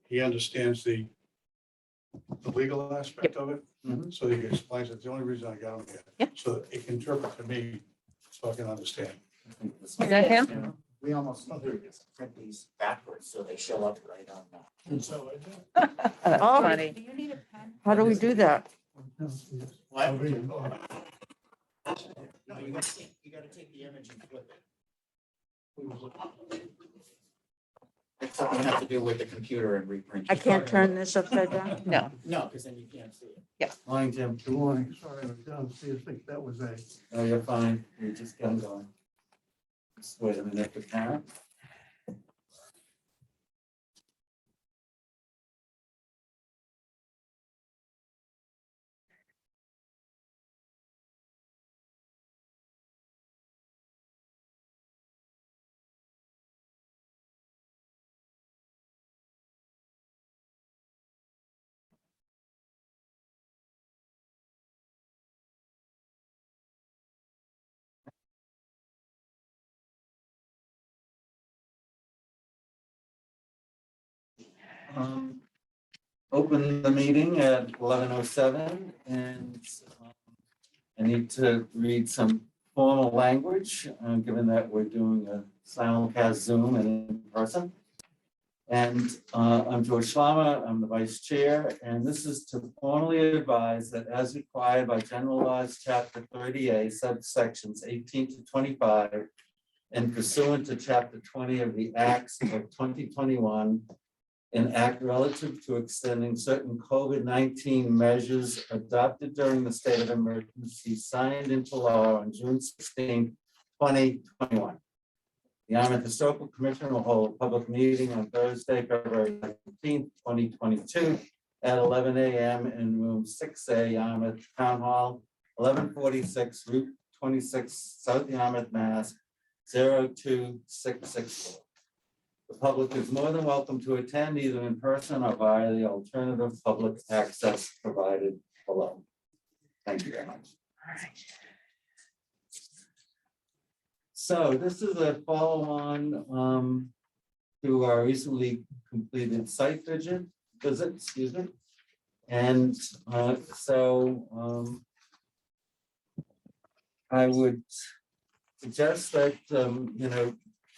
he understands the legal aspect of it. So he explains it. The only reason I got him here, Yeah. so that he can interpret to me, so I can understand. Is that him? Yeah. We almost print these backwards, so they show up right on that. And so That's Oh. funny. Do you need a pen? How do we do that? I. No, you gotta take the image and flip it. It's something you have to do with the computer and reprint. I can't turn this upside down? No. No, because then you can't see it. Morning, Jim. Good morning. Sorry, I was downstairs. Think that was a. Oh, you're fine. You just get going. Just wait a minute for Karen. Open the meeting at 11:07, and I need to read some formal language, given that we're doing a simulcast Zoom and in person. And I'm George Schlama, I'm the vice chair, and this is to formally advise that as required by general laws, chapter 30A, subsections 18 to 25, and pursuant to chapter 20 of the Acts of 2021, an act relative to extending certain COVID-19 measures adopted during the state of emergency signed into law on June 16, 2021. The Yarmouth Historical Commission will hold a public meeting on Thursday, February 19, 2022 at 11 a.m. in room 6A, Yarmouth Town Hall, 1146 Route 26, South Yarmouth, Mass. 02664. The public is more than welcome to attend either in person or via the alternative public access provided below. Thank you very much. So this is a follow-on to our recently completed site visit, excuse me. And I would suggest that,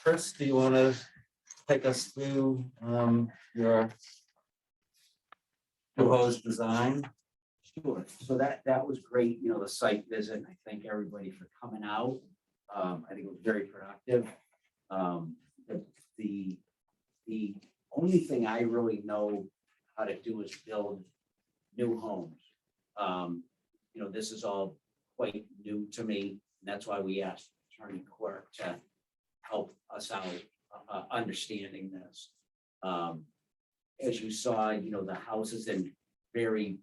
Chris, do you want to take us through your proposed design? Sure. So that was great, the site visit. I thank everybody for coming out. I think it was very productive. The only thing I really know how to do is build new homes. This is all quite new to me, and that's why we asked Attorney Quirk to help us out understanding this. As you saw, the house is in very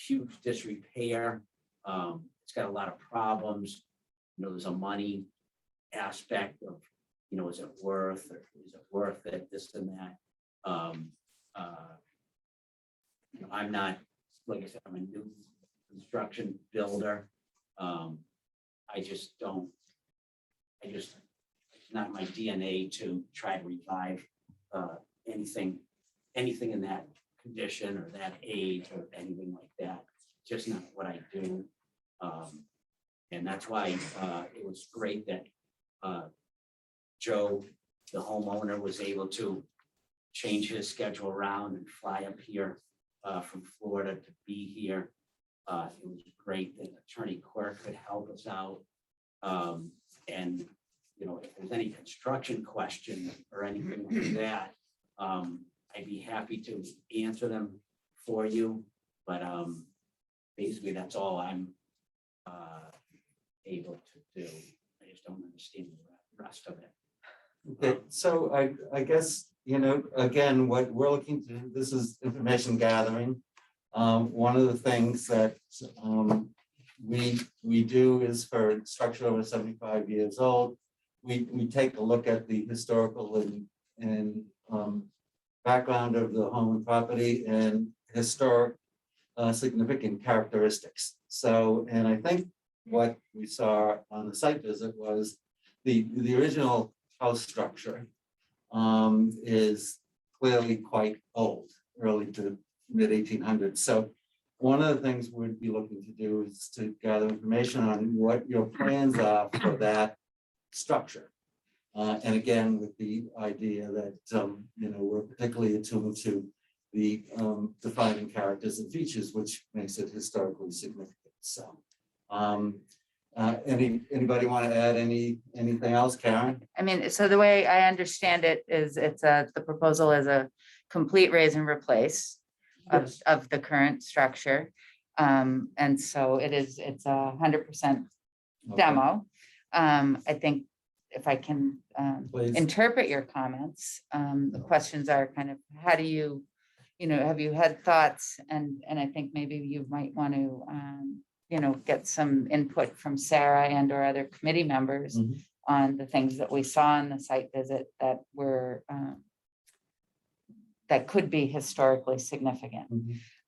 huge disrepair. It's got a lot of problems. There's a money aspect of, is it worth it, this and that. I'm not, like I said, I'm a new construction builder. It's not my DNA to try to revive anything in that condition or that age or anything like that. Just not what I do. And that's why it was great that Joe, the homeowner, was able to change his schedule around and fly up here from Florida to be here. It was great that Attorney Quirk could help us out. And if there's any construction question or anything like that, I'd be happy to answer them for you. But basically, that's all I'm able to do. I just don't understand the rest of it. Okay, so I guess, again, what we're looking to do, this is information gathering. One of the things that we do is for structure over 75 years old, we take a look at the historical and background of the home and property and historic significant characteristics. So, and I think what we saw on the site visit was the original house structure is clearly quite old, early to mid 1800s. So one of the things we'd be looking to do is to gather information on what your plans are for that structure. And again, with the idea that, we're particularly attuned to the defining characters and features, which makes it historically significant. So, anybody want to add anything else, Karen? I mean, so the way I understand it is the proposal is a complete raise and replace of the current structure. And so it's 100% demo. I think if I can Please. interpret your comments, the questions are kind of, how do you, have you had thoughts? And I think maybe you might want to, get some input from Sarah and or other committee members Mhm. on the things that we saw in the site visit that were, that could be historically significant.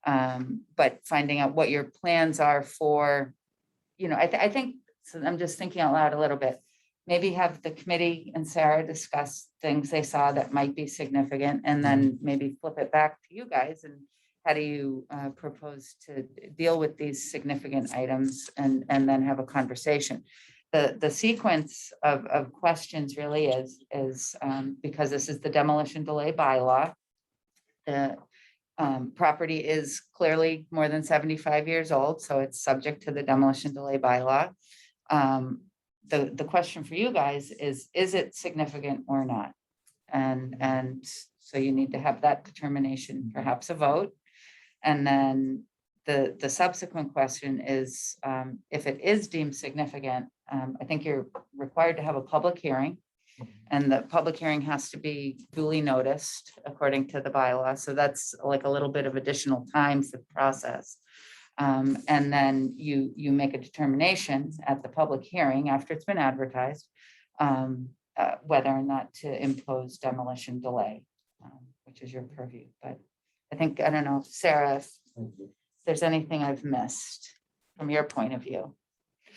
But finding out what your plans are for, I think, so I'm just thinking out loud a little bit. Maybe have the committee and Sarah discuss things they saw that might be significant, and then maybe flip it back to you guys. And how do you propose to deal with these significant items, and then have a conversation? The sequence of questions really is because this is the demolition delay bylaw. The property is clearly more than 75 years old, so it's subject to the demolition delay bylaw. The question for you guys is it significant or not? And so you need to have that determination, perhaps a vote. And then the subsequent question is, if it is deemed significant, I think you're required to have a public hearing. And the public hearing has to be duly noticed according to the bylaw. So that's like a little bit of additional time for the process. And then you make a determination at the public hearing after it's been advertised, whether or not to impose demolition delay, which is your purview. But I think, I don't know, Sarah, if there's anything I've missed from your point of view.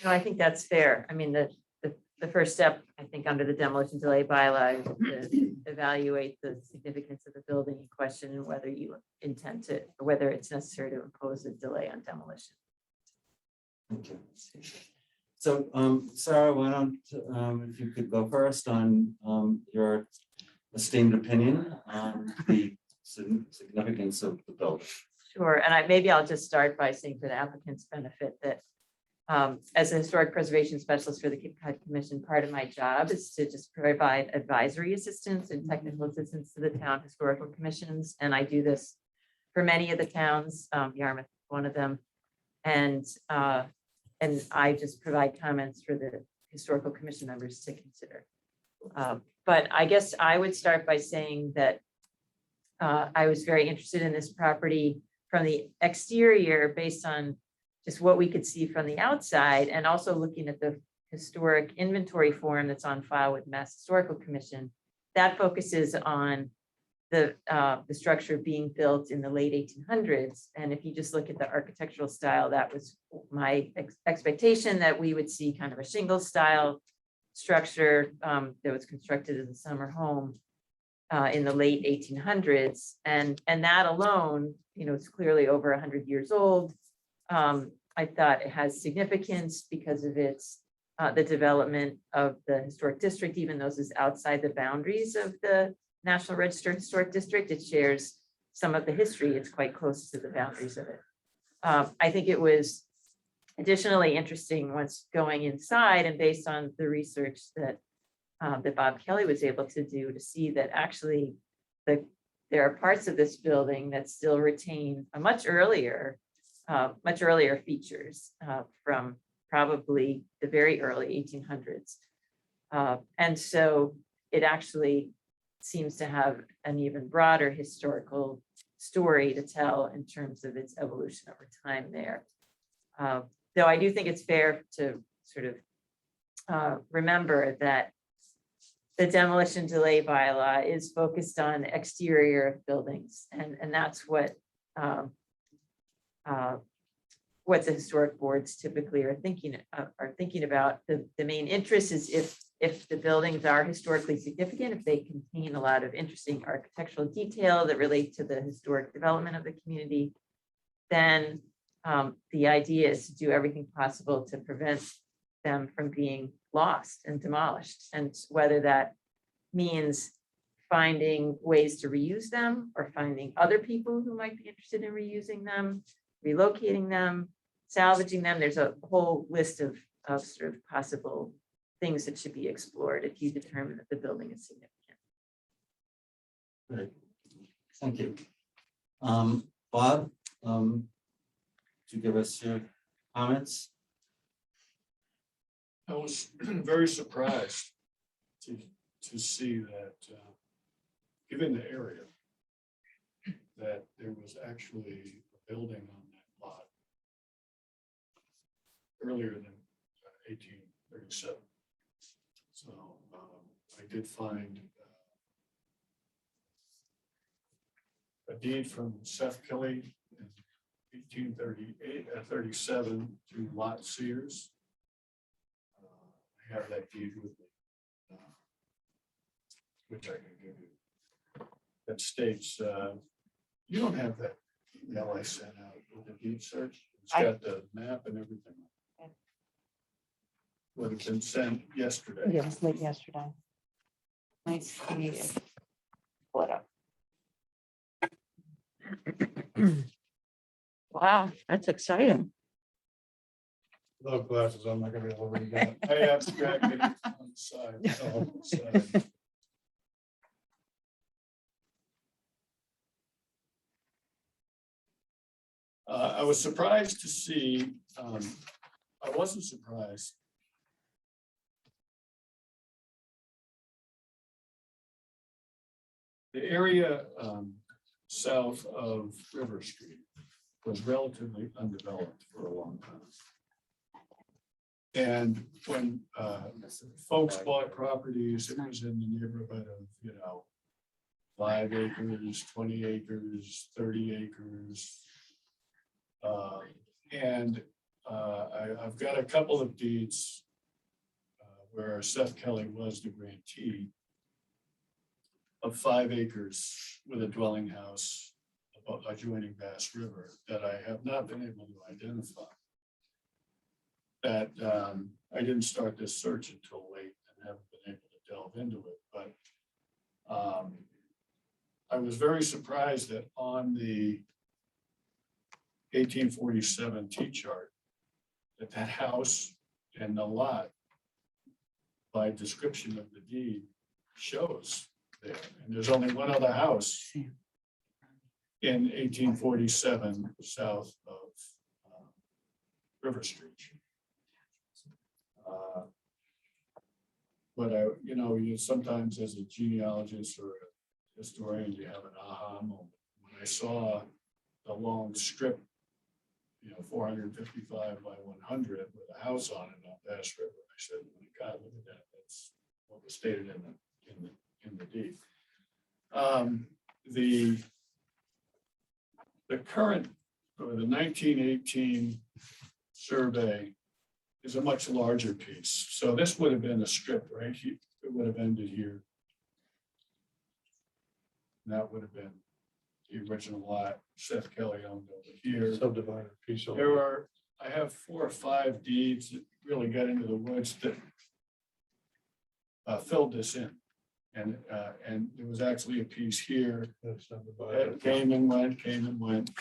No, I think that's fair. I mean, the first step, I think, under the demolition delay bylaw is to evaluate the significance of the building in question and whether you intend to, or whether it's necessary to impose a delay on demolition. Okay. So, Sarah, why don't, if you could go first on your esteemed opinion on the significance of the building. Sure, and maybe I'll just start by saying for the applicant's benefit that as a historic preservation specialist for the Cape Cod Commission, part of my job is to just provide advisory assistance and technical assistance to the town historical commissions. And I do this for many of the towns, Yarmouth, one of them. And I just provide comments for the historical commission members to consider. But I guess I would start by saying that I was very interested in this property from the exterior based on just what we could see from the outside, and also looking at the historic inventory form that's on file with Mass Historical Commission. That focuses on the structure being built in the late 1800s. And if you just look at the architectural style, that was my expectation, that we would see kind of a shingle style structure that was constructed as a summer home in the late 1800s. And that alone, it's clearly over 100 years old. I thought it has significance because of its the development of the historic district, even though this is outside the boundaries of the National Register Historic District. It shares some of the history. It's quite close to the boundaries of it. I think it was additionally interesting once going inside, and based on the research that Bob Kelly was able to do, to see that actually there are parts of this building that still retain a much earlier features from probably the very early 1800s. And so it actually seems to have an even broader historical story to tell in terms of its evolution over time there. Though I do think it's fair to sort of remember that the demolition delay bylaw is focused on exterior buildings, and that's what the historic boards typically are thinking about. The main interest is if the buildings are historically significant, if they contain a lot of interesting architectural detail that relate to the historic development of the community, then the idea is to do everything possible to prevent them from being lost and demolished. And whether that means finding ways to reuse them or finding other people who might be interested in reusing them, relocating them, salvaging them. There's a whole list of sort of possible things that should be explored if you determine that the building is significant. Great. Thank you. Bob, to give us your comments? I was very surprised to see that, given the area, that there was actually a building on that lot earlier than 1837. So I did find a deed from Seth Kelly in 1837 to Lot Sears. I have that deed with me, which I can give you. That states, you don't have that email I sent out with the deed search. It's got the map and everything. Would have been sent yesterday. Yeah, it was late yesterday. Nice to meet you. Pull it up. Wow, that's exciting. Without glasses, I'm not gonna be able to read that. I abstracted it on the side. so on the side. I was surprised to see, I wasn't surprised. The area south of River Street was relatively undeveloped for a long time. And when folks bought properties, it was in the neighborhood of, 5 acres, 20 acres, 30 acres. And I've got a couple of deeds where Seth Kelly was the grantee of 5 acres with a dwelling house adjoining Bass River that I have not been able to identify. That I didn't start this search until late and haven't been able to delve into it, but I was very surprised that on the 1847 T-chart, that house and the lot by description of the deed shows there. And there's only one other house in 1847 south of River Street. But you sometimes as a genealogist or a historian, you have an aha moment. When I saw the long strip, 455 by 100 with a house on it on Bass River, I said, "Oh my God, look at that! That's what was stated in the deed." The current or the 1918 survey is a much larger piece. So this would have been a strip, right? It would have ended here. And that would have been the original lot Seth Kelly owned over here. Subdivided piece. I have 4 or 5 deeds that really got into the woods that filled this in. And there was actually a piece here that came and went,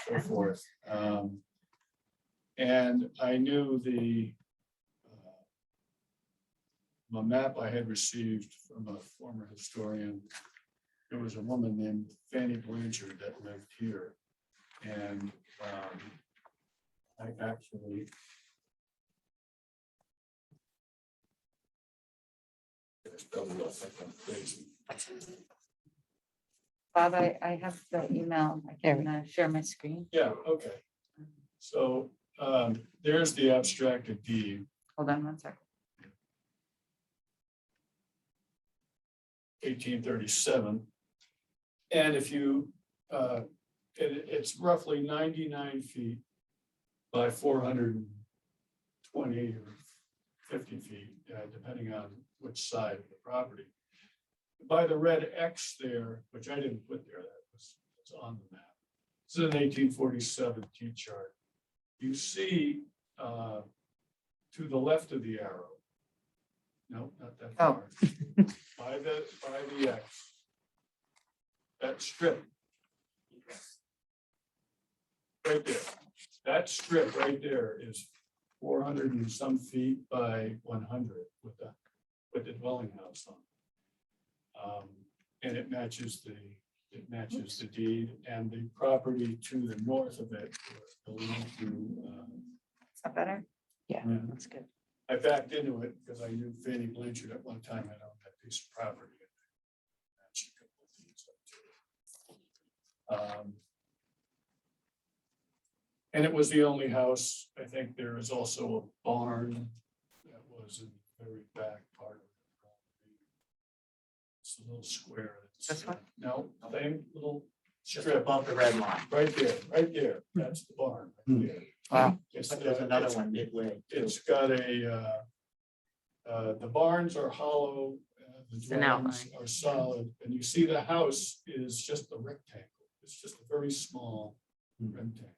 so forth. And I knew the map I had received from a former historian. There was a woman named Fanny Blanchard that lived here. And I actually Bob, I have the email. I can share my screen. Yeah, okay. So there's the abstracted deed. Hold on one second. 1837. And if you, it's roughly 99 feet by 420 or 50 feet, depending on which side of the property. By the red X there, which I didn't put there, it's on the map. This is an 1847 T chart. You see to the left of the arrow. No, not that Oh. far. By the X. That strip. Right there. That strip right there is 400 and some feet by 100 with the dwelling house on. And it matches the deed, and the property to the north of it belonged to, Is that better? Yeah, Yeah. that's good. I backed into it because I knew Fanny Blanchard at one time had owned that piece of property. Matched a couple of deeds up to it. And it was the only house. I think there is also a barn that was in the very back part of the property. It's a little square. This one? No, same little Just strip above the red line. right there. That's the barn right there. Wow. It's, But there's another it's- one midway. too. It's got the barns are hollow, the It's an dwellings outline. are solid, and you see the house is just a rectangle. It's just a very small rectangle.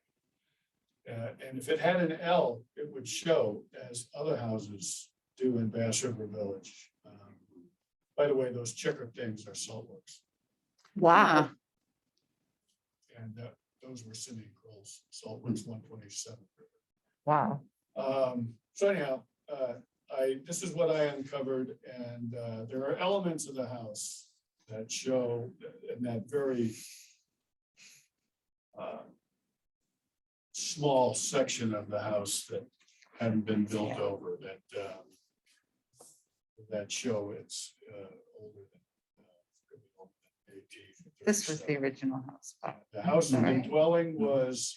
And if it had an L, it would show as other houses do in Bass River Village. By the way, those checker things are saltworks, Wow. and those were Cindy Kroll's saltworks 127. Wow. So anyhow, this is what I uncovered, and there are elements of the house that show in that very small section of the house that hadn't been built over, that show it's older than 18. This was the original house. Wow. The house and the Right. dwelling was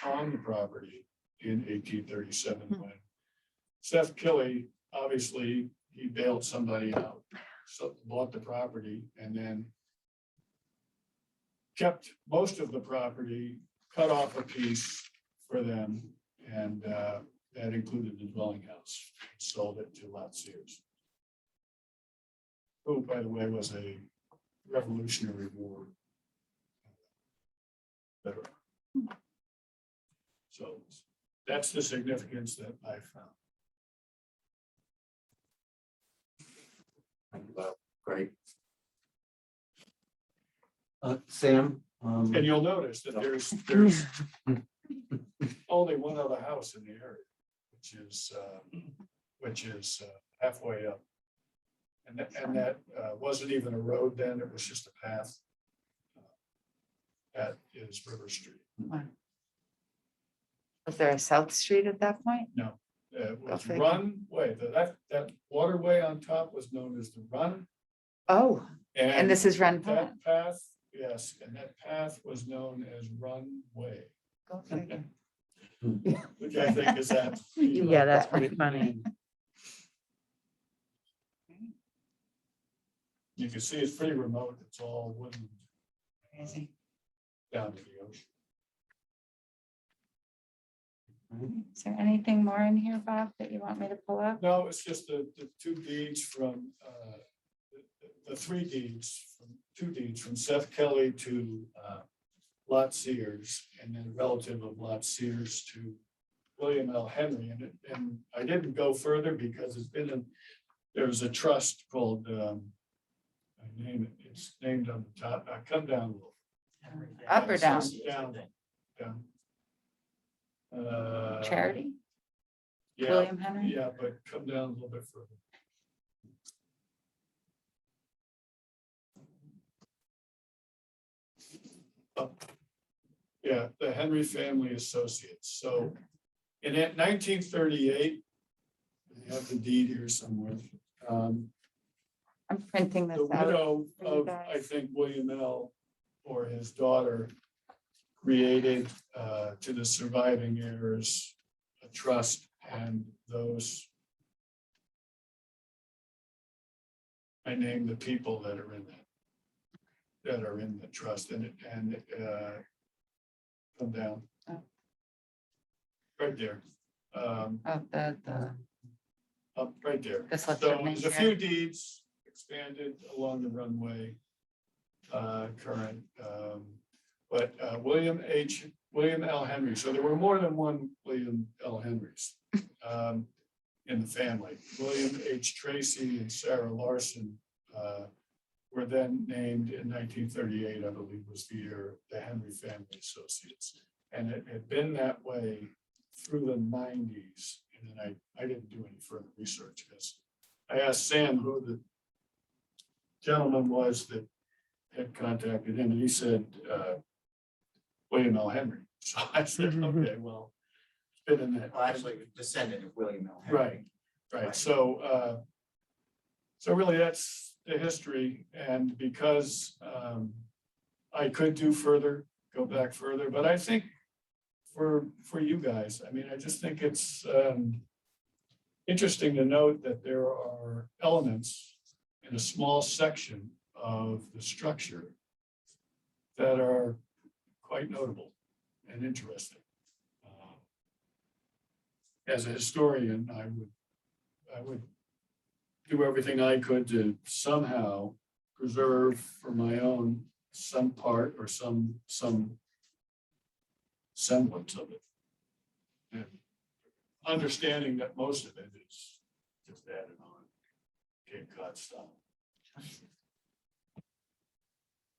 on the property in 1837 when Seth Kelly, obviously, he bailed somebody out, so bought the property and then kept most of the property, cut off a piece for them, and that included the dwelling house. Sold it to Lot Sears, who, by the way, was a Revolutionary War veteran. So that's the significance that I found. Great. Sam? And you'll notice that there's only one other house in the area, which is halfway up. And that wasn't even a road then, it was just a path. That is River Street. Wow. Was there a South Street at that point? It was figure. Runway, that waterway on top was known as the Run. Oh, and this is Run Pond. That path, yes, and that path was known as Runway, Go figure. which I think is that. Yeah, that's pretty funny. You can see it's pretty remote, it's all wooden Crazy. down to the ocean. Is there anything more in here, Bob, that you want me to pull up? No, it's just the two deeds from, the three deeds, two deeds from Seth Kelly to Lot Sears, and then a relative of Lot Sears to William L. Henry. And I didn't go further because there's a trust called, it's named on the top. I come down a little. Up or down? Down. Charity, Yeah, William Henry? yeah, but come down a little bit further. Yeah, the Henry Family Associates. So in 1938, I have the deed here somewhere. I'm printing this The out. widow for you of, I guys. think, William L. or his daughter created to the surviving heirs a trust, and those I named the people that are in the trust and come down. Oh. Right there. Oh, the Up right there. This looks So like there's a nice, few deeds expanded along the runway, current, but William L. Henry. So there were more than one William L. Henrys in the family. William H. Tracy and Sarah Larson were then named in 1938, I believe was the year, the Henry Family Associates. And it had been that way through the 90s. And then I didn't do any further research because I asked Sam who the gentleman was that had contacted him, and he said, William L. Henry. So I said, okay, well, it's been in that. Well, actually, descendant of William L. Henry. Right, right. So, so really that's the history. And because I could do further, go back further, but I think for you guys, I mean, I just think it's interesting to note that there are elements in a small section of the structure that are quite notable and interesting. As a historian, I would do everything I could to somehow preserve for my own some part or some semblance of it. And understanding that most of it is just added on Cape Cod style.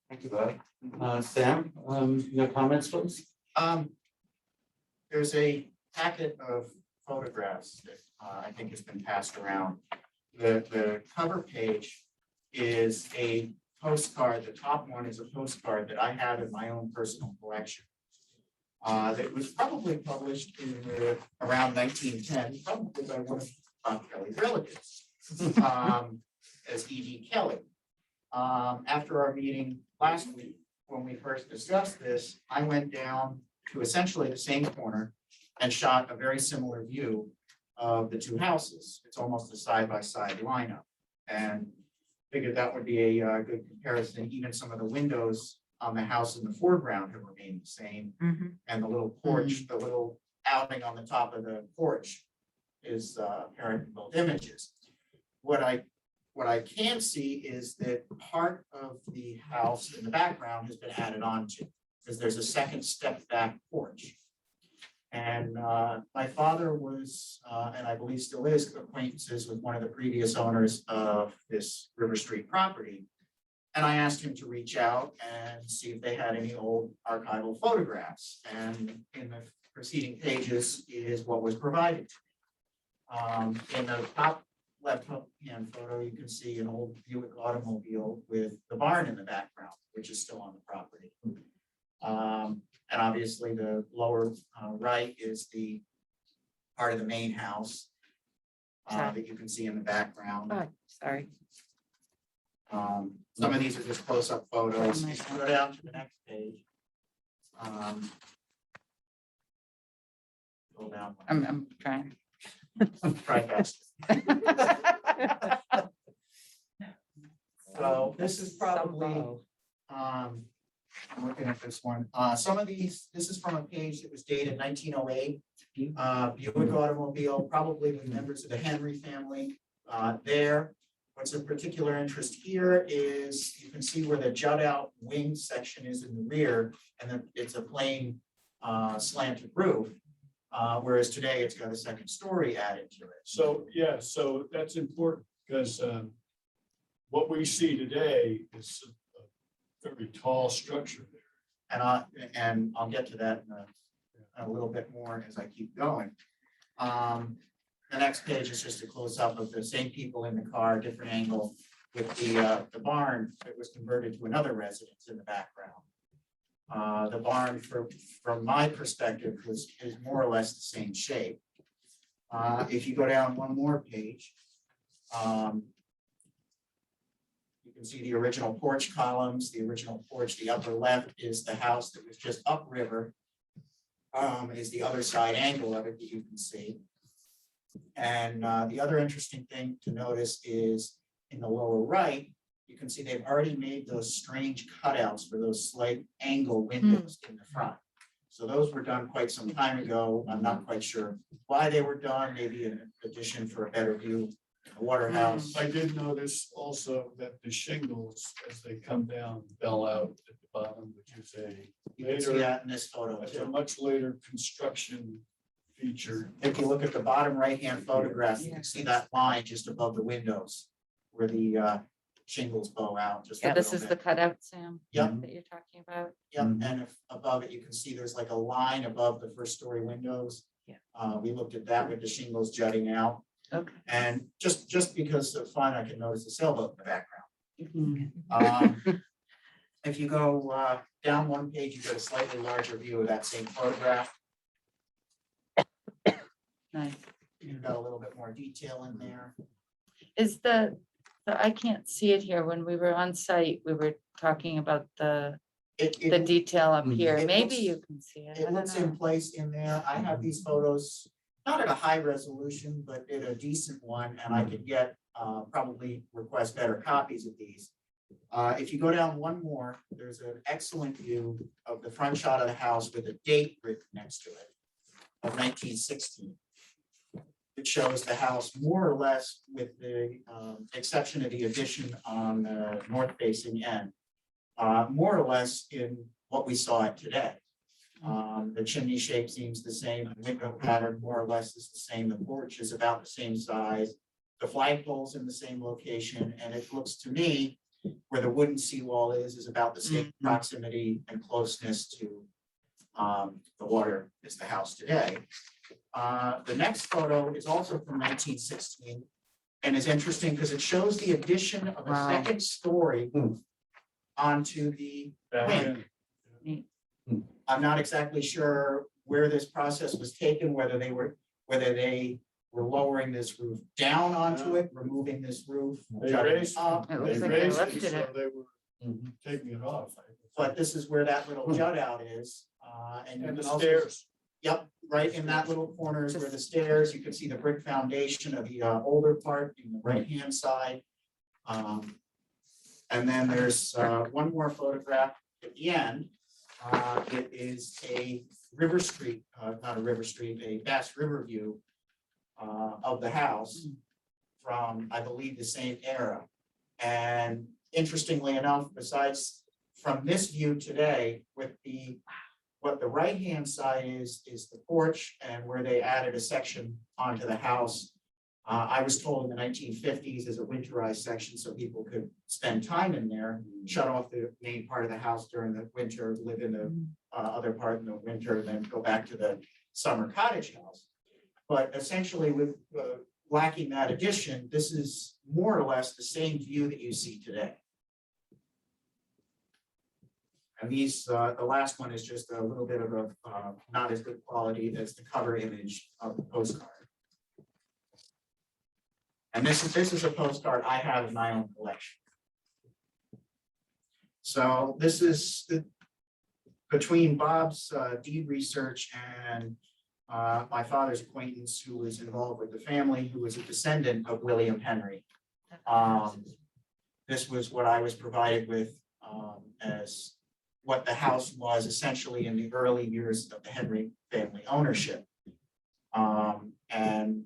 Thank you, Bob. Sam, your comments, please? There's a packet of photographs that I think has been passed around. The cover page is a postcard. The top one is a postcard that I have in my own personal collection. That was probably published in around 1910, probably by one of Bob Kelly's relatives, as E.D. Kelly. After our meeting last week, when we first discussed this, I went down to essentially the same corner and shot a very similar view of the two houses. It's almost a side-by-side lineup, and figured that would be a good comparison. Even some of the windows on the house in the foreground have remained the same, and the little porch, the little outing on the top of the porch is apparent in both images. What I can see is that part of the house in the background has been added on to, because there's a second step back porch. And my father was, and I believe still is, acquaintances with one of the previous owners of this River Street property. And I asked him to reach out and see if they had any old archival photographs. And in the preceding pages is what was provided to me. In the top left-hand photo, you can see an old Buick automobile with the barn in the background, which is still on the property. And obviously the lower right is the part of the main house that you can see in the background. Oh, sorry. Some of these are just close-up photos. If you go down to the next page. Go down. one. I'm trying. Try fast. So this is probably, I'm looking at this one. Some of these, this is from a page that was dated 1908. Buick automobile, probably with members of the Henry family there. What's of particular interest here is you can see where the jut out wing section is in the rear, and then it's a plain slanted roof. Whereas today it's got a second story added to it. So, yeah, so that's important because what we see today is a very tall structure there. And I'll get to that in a little bit more as I keep going. The next page is just a close up of the same people in the car, different angle, with the barn that was converted to another residence in the background. The barn, from my perspective, is more or less the same shape. If you go down one more page, you can see the original porch columns, the original porch. The upper left is the house that was just upriver, is the other side angle of it that you can see. And the other interesting thing to notice is in the lower right, you can see they've already made those strange cutouts for those slight angle windows in the front. So those were done quite some time ago. I'm not quite sure why they were done, maybe an addition for a better view of the water house. I did notice also that the shingles, as they come down, bell out at the bottom, which is You can see later, that in this photo it's a too. much later construction feature. If you look at the bottom right-hand photograph, you can see that line just above the windows where the shingles bow out just a So this little is the bit. cutout, Sam? Yep. That you're talking about? Yep, and if above it, you can see there's like a line above the first story windows. Yeah. We looked at that with the shingles jutting out, Okay. and just because of fun, I can notice the sailboat in the background. Mhm. If you go down one page, you get a slightly larger view of that same photograph. Nice. You've got a little bit more detail in there. Is I can't see it here. When we were on site, we were talking about the It detail up Mhm. here. It Maybe looks- you can see it. I It don't looks in know. place in there. I have these photos, not at a high resolution, but at a decent one, and I could get, probably request better copies of these. If you go down one more, there's an excellent view of the front shot of the house with a date written next to it of 1916. It shows the house more or less with the exception of the addition on the north facing end. More or less in what we saw it today. The chimney shape seems the same, the window pattern more or less is the same, the porch is about the same size. The flagpole's in the same location, and it looks to me where the wooden seawall is about the same proximity and closeness to the water as the house today. The next photo is also from 1916 and is interesting because it shows the addition of a Wow. second story Hmm. onto the Back wing. in. I'm not exactly sure where this process was taken, whether they were lowering this roof down onto it, removing this roof, They jutting it raised, up. It they looks like they raised it, lifted so it. they were Mhm. taking it off. But this is where that little jut out is, and you And can the also. stairs. Yep, right in that little corner is where the stairs, you can see the brick foundation of the older part in the right-hand side. And then there's one more photograph at the end. It is a River Street, not a River Street, a Bass River view of the house from, I believe, the same era. And interestingly enough, besides from this view today with what the right-hand side is the porch and where they added a section onto the house. I was told in the 1950s as a winterized section so people could spend time in there, shut off the main part of the house during the winter, live in the other part in the winter, and then go back to the summer cottage house. But essentially with lacking that addition, this is more or less the same view that you see today. And these, the last one is just a little bit of a, not as good quality as the cover image of the postcard. And this is a postcard I have in my own collection. So this is between Bob's deed research and my father's acquaintance who was involved with the family, who was a descendant of William Henry. This was what I was provided with as what the house was essentially in the early years of the Henry family ownership. And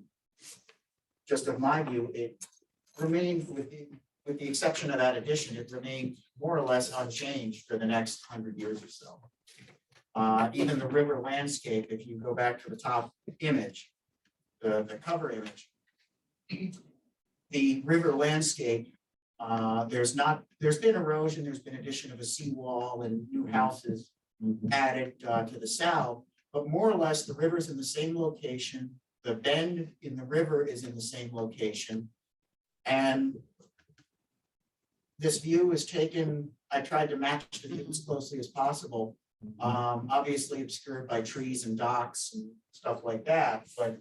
just of my view, it remained with the exception of that addition, it remained more or less unchanged for the next 100 years or so. Even the river landscape, if you go back to the top image, the cover image, the river landscape, there's been erosion, there's been addition of a seawall and new houses added to the south, but more or less the river's in the same location. The bend in the river is in the same location. And this view is taken, I tried to match the view as closely as possible. Obviously obscured by trees and docks and stuff like that, but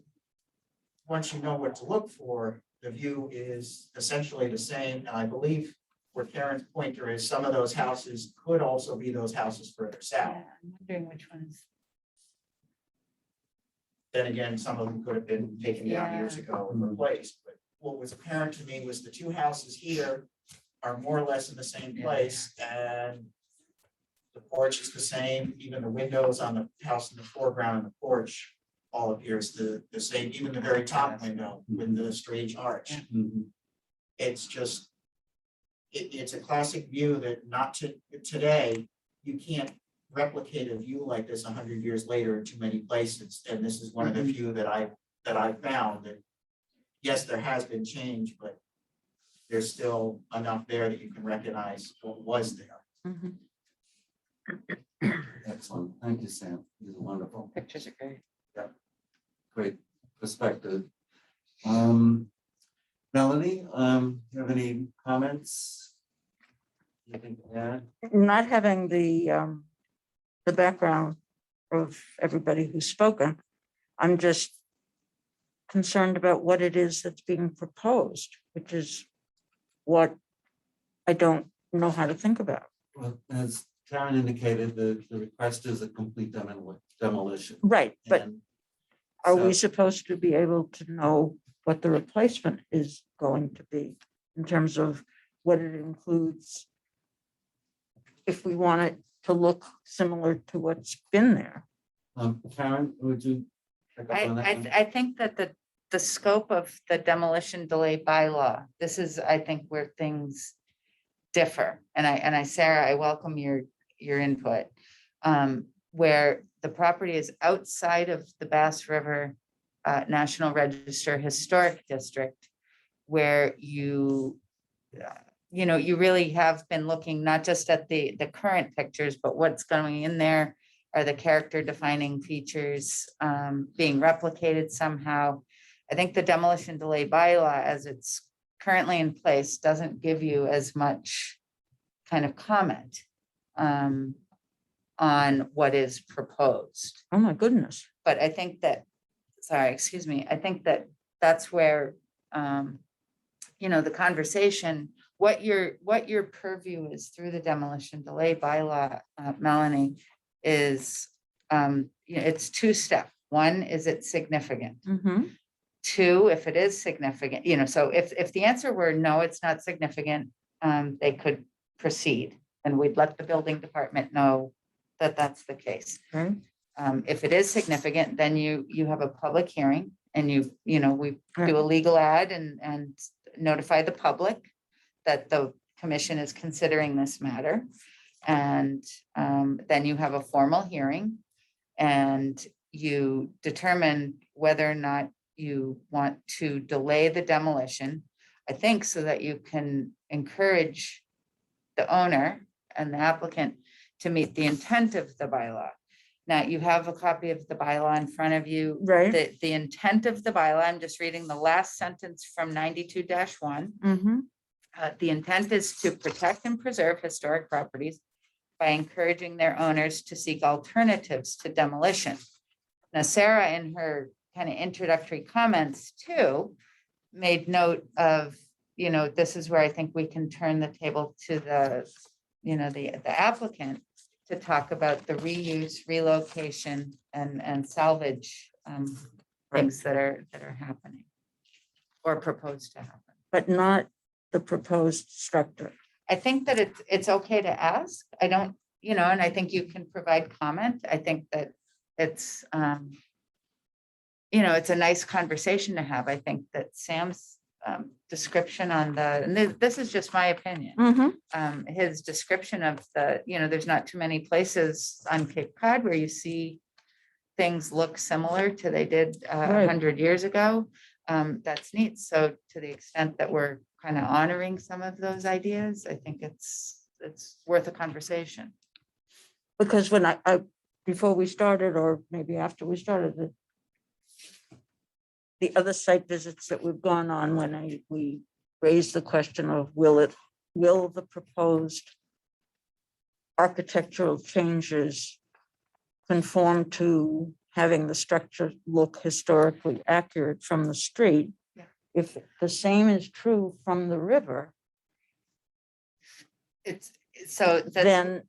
once you know what to look for, the view is essentially the same. And I believe where Karen's pointer is, some of those houses could also be those houses further south. Yeah, I'm wondering which ones. Then again, some of them could have been taken down years Yeah. ago and replaced, but what was apparent to me was the two houses here are more or less in the same place, and The porch is the same, even the windows on the house in the foreground and the porch all appears the same, even the very top window with the strange arch. Mhm. It's just, it's a classic view that not today, you can't replicate a view like this 100 years later in too many places. And this is one of the few that I found that, yes, there has been change, but there's still enough there that you can recognize what was there. Mhm. Excellent. Thank you, Sam. These are wonderful. Pictures are great. Great perspective. Melanie, you have any comments? Anything to add? Not having the background of everybody who's spoken, I'm just concerned about what it is that's being proposed, which is what I don't know how to think about. Well, as Karen indicated, the request is a complete demolition. Right, but And are we so- supposed to be able to know what the replacement is going to be in terms of what it includes? If we want it to look similar to what's been there. Karen, would you pick up on that one? I think that the scope of the demolition delay bylaw, this is, I think, where things differ. And Sarah, I welcome your input. Where the property is outside of the Bass River National Register Historic District, where you really have been looking not just at the current pictures, but what's going in there. Are the character defining features being replicated somehow? I think the demolition delay bylaw as it's currently in place doesn't give you as much kind of comment on what is proposed. Oh, my goodness. But I think that, sorry, excuse me, I think that that's where, the conversation, what your purview is through the demolition delay bylaw, Melanie, is, it's two-step. One, is it significant? Mhm. Two, if it is significant, so if the answer were no, it's not significant, they could proceed. And we'd let the building department know that that's the case. Okay. If it is significant, then you have a public hearing and we Right. do a legal ad and notify the public that the commission is considering this matter. And then you have a formal hearing and you determine whether or not you want to delay the demolition, I think, so that you can encourage the owner and the applicant to meet the intent of the bylaw. Now, you have a copy of the bylaw in front of you. Right. The intent of the bylaw, I'm just reading the last sentence from 92-1. Mhm. The intent is to protect and preserve historic properties by encouraging their owners to seek alternatives to demolition. Now, Sarah, in her kind of introductory comments too, made note of, this is where I think we can turn the table to the applicant to talk about the reuse, relocation, and salvage things that are happening or proposed to happen. But not the proposed structure. I think that it's okay to ask. I don't, and I think you can provide comment. I think that it's, it's a nice conversation to have. I think that Sam's description on and this is just my opinion. Mhm. His description of there's not too many places on Cape Cod where you see things look similar to they did Right. 100 years ago. That's neat. So to the extent that we're kind of honoring some of those ideas, I think it's worth a conversation. Because when I before we started, or maybe after we started, the other site visits that we've gone on, when we raised the question of will the proposed architectural changes conform to having the structure look historically accurate from the street? Yeah. If the same is true from the river, then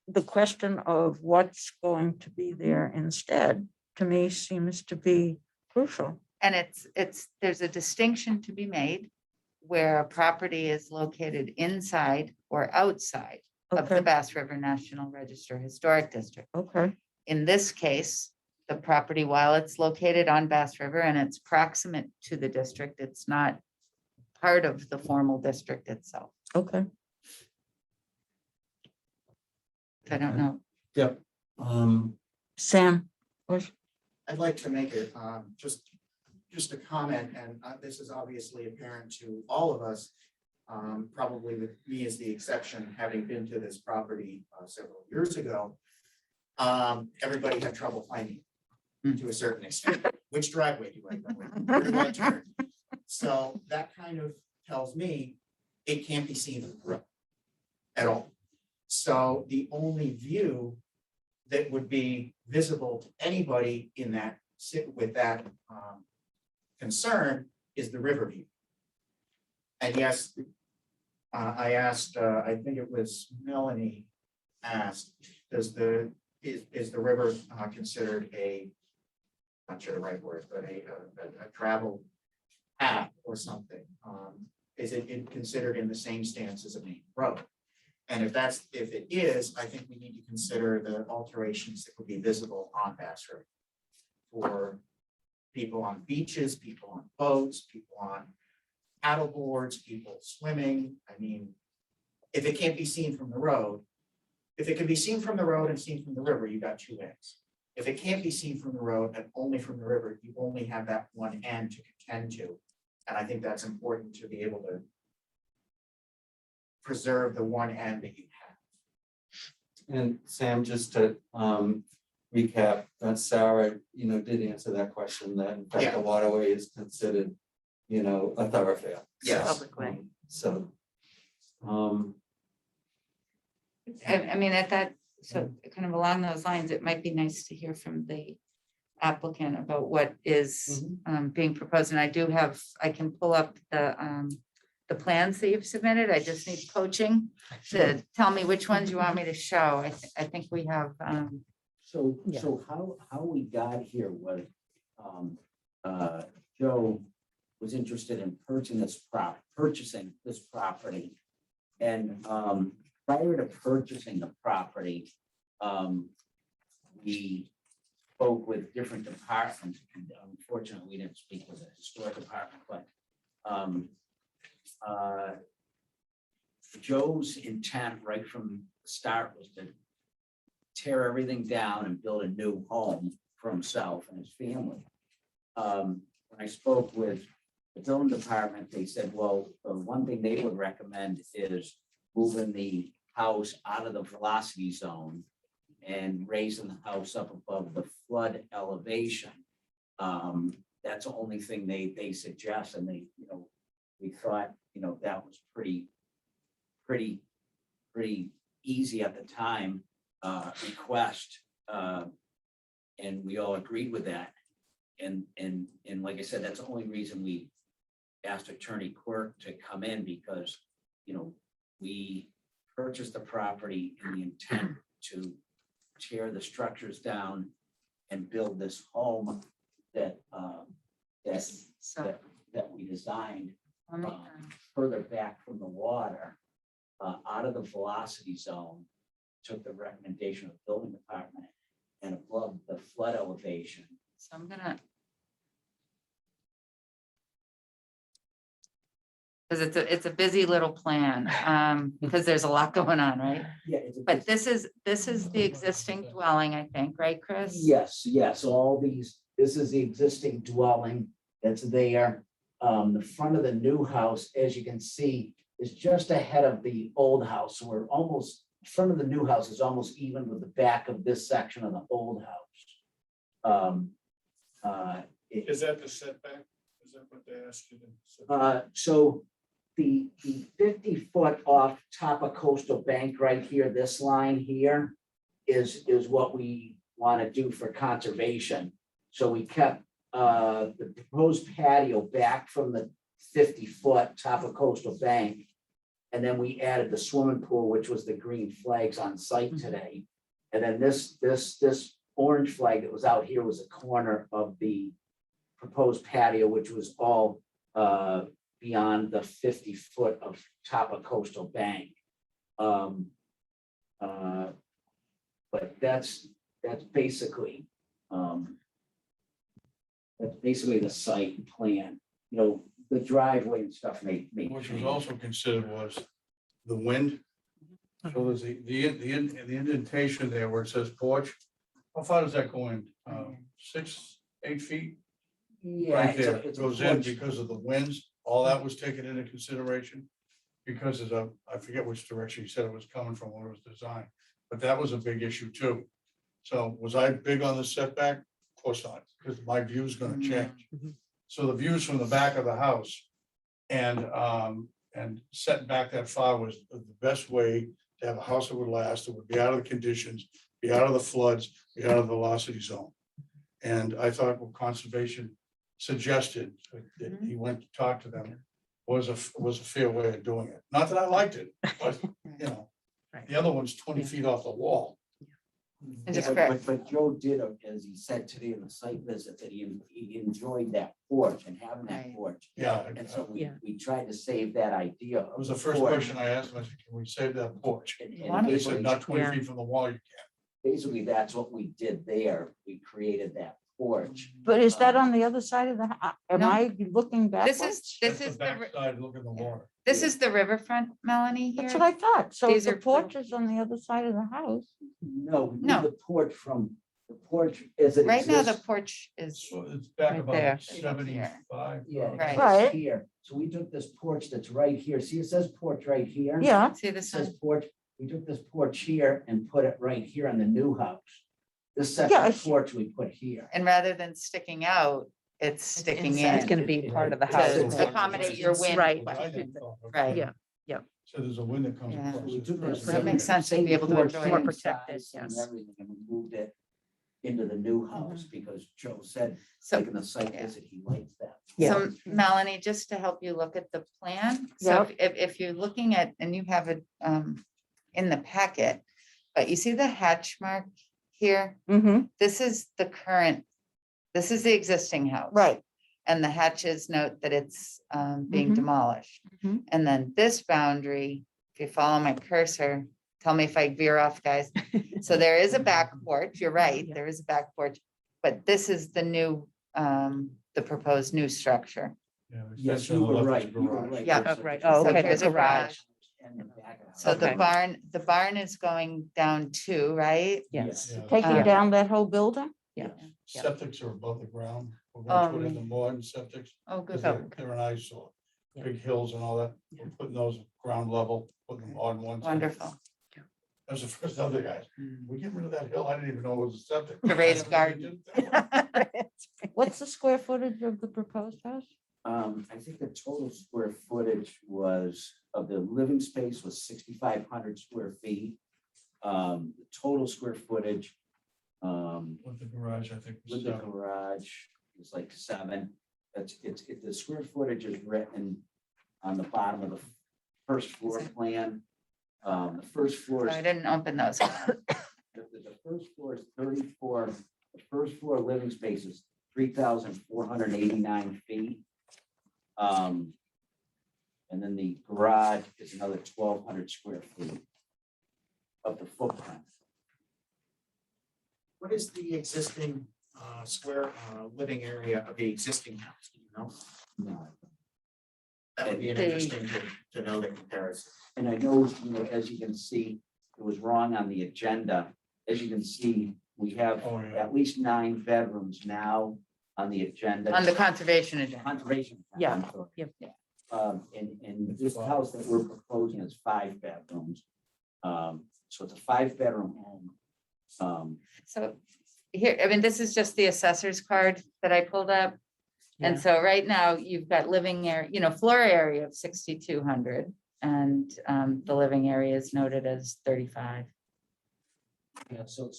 the question of what's going to be there instead, to me, seems to be crucial. And there's a distinction to be made where a property is located inside or outside of the Okay. Bass River National Register Historic District. Okay, In this case, the property, while it's located on Bass River and it's proximate to the district, it's not part of the formal district itself. okay. I don't know. Yep. Sam, was- I'd like to make it, just a comment, and this is obviously apparent to all of us. Probably with me as the exception, having been to this property several years ago. Everybody had trouble finding it to a certain extent. Which driveway do I go in? Where do I turn? So that kind of tells me it can't be seen from the road at all. So the only view that would be visible to anybody in that, with that concern is the river view. And yes, I asked, I think it was Melanie asked, is the river considered a, not sure the right word, but a travel path or something? Is it considered in the same stance as a main road? And if it is, I think we need to consider the alterations that would be visible on Bass River for people on beaches, people on boats, people on paddle boards, people swimming. I mean, if it can't be seen from the road, if it can be seen from the road and seen from the river, you got two ends. If it can't be seen from the road and only from the river, you only have that one end to contend to. And I think that's important to be able to preserve the one end that you have. And Sam, just to recap, Sarah, did answer that question, that in fact, Yeah. the waterway is considered, a thoroughfare. Yes. Public way. So, I mean, at that, so kind of along those lines, it might be nice to hear from the applicant about what is being proposed. And I can pull up the plans that you've submitted. I just need coaching to tell me which ones you want me to show. I think we have, So, Yeah. so how we got here was, Joe was interested in purchasing this property. And, prior to purchasing the property, we spoke with different departments. And unfortunately, we didn't speak with the historic department, but, Joe's intent right from the start was to tear everything down and build a new home for himself and his family. When I spoke with the building department, they said, well, the one thing they would recommend is moving the house out of the velocity zone and raising the house up above the flood elevation. That's the only thing they suggest, and we thought, that was pretty easy at the time, request. And we all agreed with that. And like I said, that's the only reason we asked Attorney Quirk to come in, because, we purchased the property in the intent to tear the structures down and build this home that so. we designed let me, further back from the water, out of the velocity zone, took the recommendation of the building department and above the flood elevation. So I'm gonna. Because it's a busy little plan, because there's a lot going on, right? Yeah, it's a But this is the existing dwelling, I think, right, Chris? Yes, all this is the existing dwelling that's there. The front of the new house, as you can see, is just ahead of the old house. So we're almost, front of the new house is almost even with the back of this section of the old house. Is that the setback? Is that what they asked you to? So the 50-foot off top of Coastal Bank right here, this line here is what we want to do for conservation. So we kept the proposed patio back from the 50-foot top of Coastal Bank. And then we added the swimming pool, which was the green flags on site today. And then this orange flag that was out here was a corner of the proposed patio, which was all beyond the 50-foot of top of Coastal Bank. that's basically, that's basically the site plan, you know, the driveway and stuff may. Which was also considered was the wind. So there's the indentation there where it says porch. How far does that go in? 6, 8 feet? Yeah, Right it's a- there, it's a goes in porch. because of the winds. All that was taken into consideration. Because of the, I forget which direction he said it was coming from when it was designed, but that was a big issue too. So was I big on the setback? Of course not, because my view is gonna change. Mhm. So the views from the back of the house and setting back that far was the best way to have a house that would last, that would be out of the conditions, be out of the floods, be out of the velocity zone. And I thought what conservation suggested, that he went to talk to them, was a fair way of doing it. Not that I liked it, but, you know, Right. the other one's 20 Yeah. feet off the wall. And just But Joe did, as he said today in the site visit, that he enjoyed that porch and having that Right. porch. Yeah, And it so Yeah. we tried to save that idea. Of was the first porch. question I asked him. I said, can we save that porch? And Wonderful. They said, not 20 Yeah. feet from the wall, you basically, that's what we did there. We created that porch. But is that on the other side of the, am No. I looking This backwards? is, can't. this is That's the, the backside, look at the water. this is the riverfront, Melanie, That's here. what I thought. So These the are- porch is on the other side of the house. No, we No. moved the porch from, the porch as it Right now, the exists. porch is, So it's back Right about there. 75. Yeah, Right. it's Right. here. So we took this porch that's right here. See, it says porch right here. Yeah, see It this says one? porch. We took this porch here and put it right here on the new house. This Yeah, separate it's- porch we put here. And rather than sticking out, it's sticking inside. It's in. gonna be part of the To house. accommodate your wind. Right. What I then thought, okay. Right. Yeah. So there's a wind that comes Yeah. across. We this took place. this That makes sense to be same able to porch, enjoy same it. More protected, size and yes. everything, and we moved it into the new house because Joe said, So, like in the site yeah. visit, he likes that. so Melanie, just to help you look at the plan, so if you're looking at, and you have it in the packet, but you see the hatch mark here? mm-hmm, This is the current, this is the existing house. right. And the hatches note that it's being Mhm. demolished. Mhm. And then this boundary, if you follow my cursor, tell me if I veer off, guys. So there is a back porch, you're right, Yeah. there is a back porch, but this is the new, the proposed new structure. Yeah, the Yes, section you on the were left is right. You were garage. right. Yeah. There's Oh, a- right. there's Oh, a okay, there's a garage and the back of the So house. Okay. the barn is going down too, right? Yes. Yeah. Taking Um, down that whole building? Yeah. Septics are above the ground. We're going to put in the man. modern septics. Oh, Because good, they're an eyesore, Yeah. big hills and all that, we're putting those ground level, putting them on one. side. wonderful. That was the first other guys, we get rid of that hill, I didn't even know it was a septic. To raise I garden. What's the square footage of the proposed house? I think the total square footage was, of the living space was 6,500 square feet. The total square footage, With the garage, I think. was with the seven. garage is like 7. The square footage is written on the bottom of the first floor plan. The first floor is I didn't open those. The first floor is 34, the first floor living space is 3,489 feet. And then the garage is another 1,200 square feet of the footprint. What is the existing square living area of the existing house? Do you know? No. That would be an The- interesting to know the comparison. And I know, as you can see, it was wrong on the agenda. As you can see, we have Oh, yeah. at least 9 bedrooms now on the agenda. On the conservation agenda. Conservation. Yeah. I'm sorry. Yep. And this house that we're proposing is 5 bedrooms. So it's a 5-bedroom home. So here, I mean, this is just the assessor's card that I pulled up. And Yeah. so right now you've got living area, floor area of 6,200 and the living area is noted as 35. Yeah, so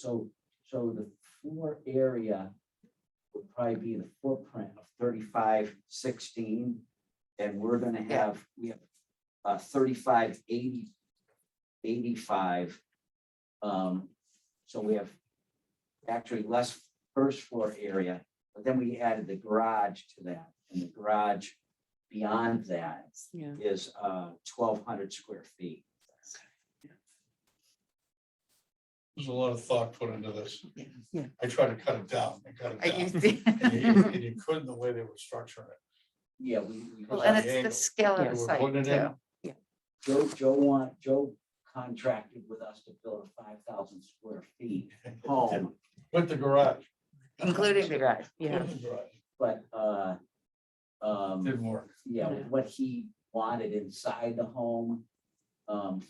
the floor area would probably be the footprint of 3516. And we're gonna have, we have 3580, 85. So we have actually less first floor area, but then we added the garage to that. And the garage beyond that Yeah. is 1,200 square feet. There's a lot of thought put into this. Yeah. I tried to cut it down and cut it Are you down. see- And you couldn't the way they were structuring it. Yeah, we. Well, Well, and the it's the angle. scale of Yeah, the we're site putting it in. too. Joe contracted with us to build a 5,000 square feet home, With the garage. Including the garage. Yeah. With the garage. but, Didn't work. yeah, with what he wanted inside the home,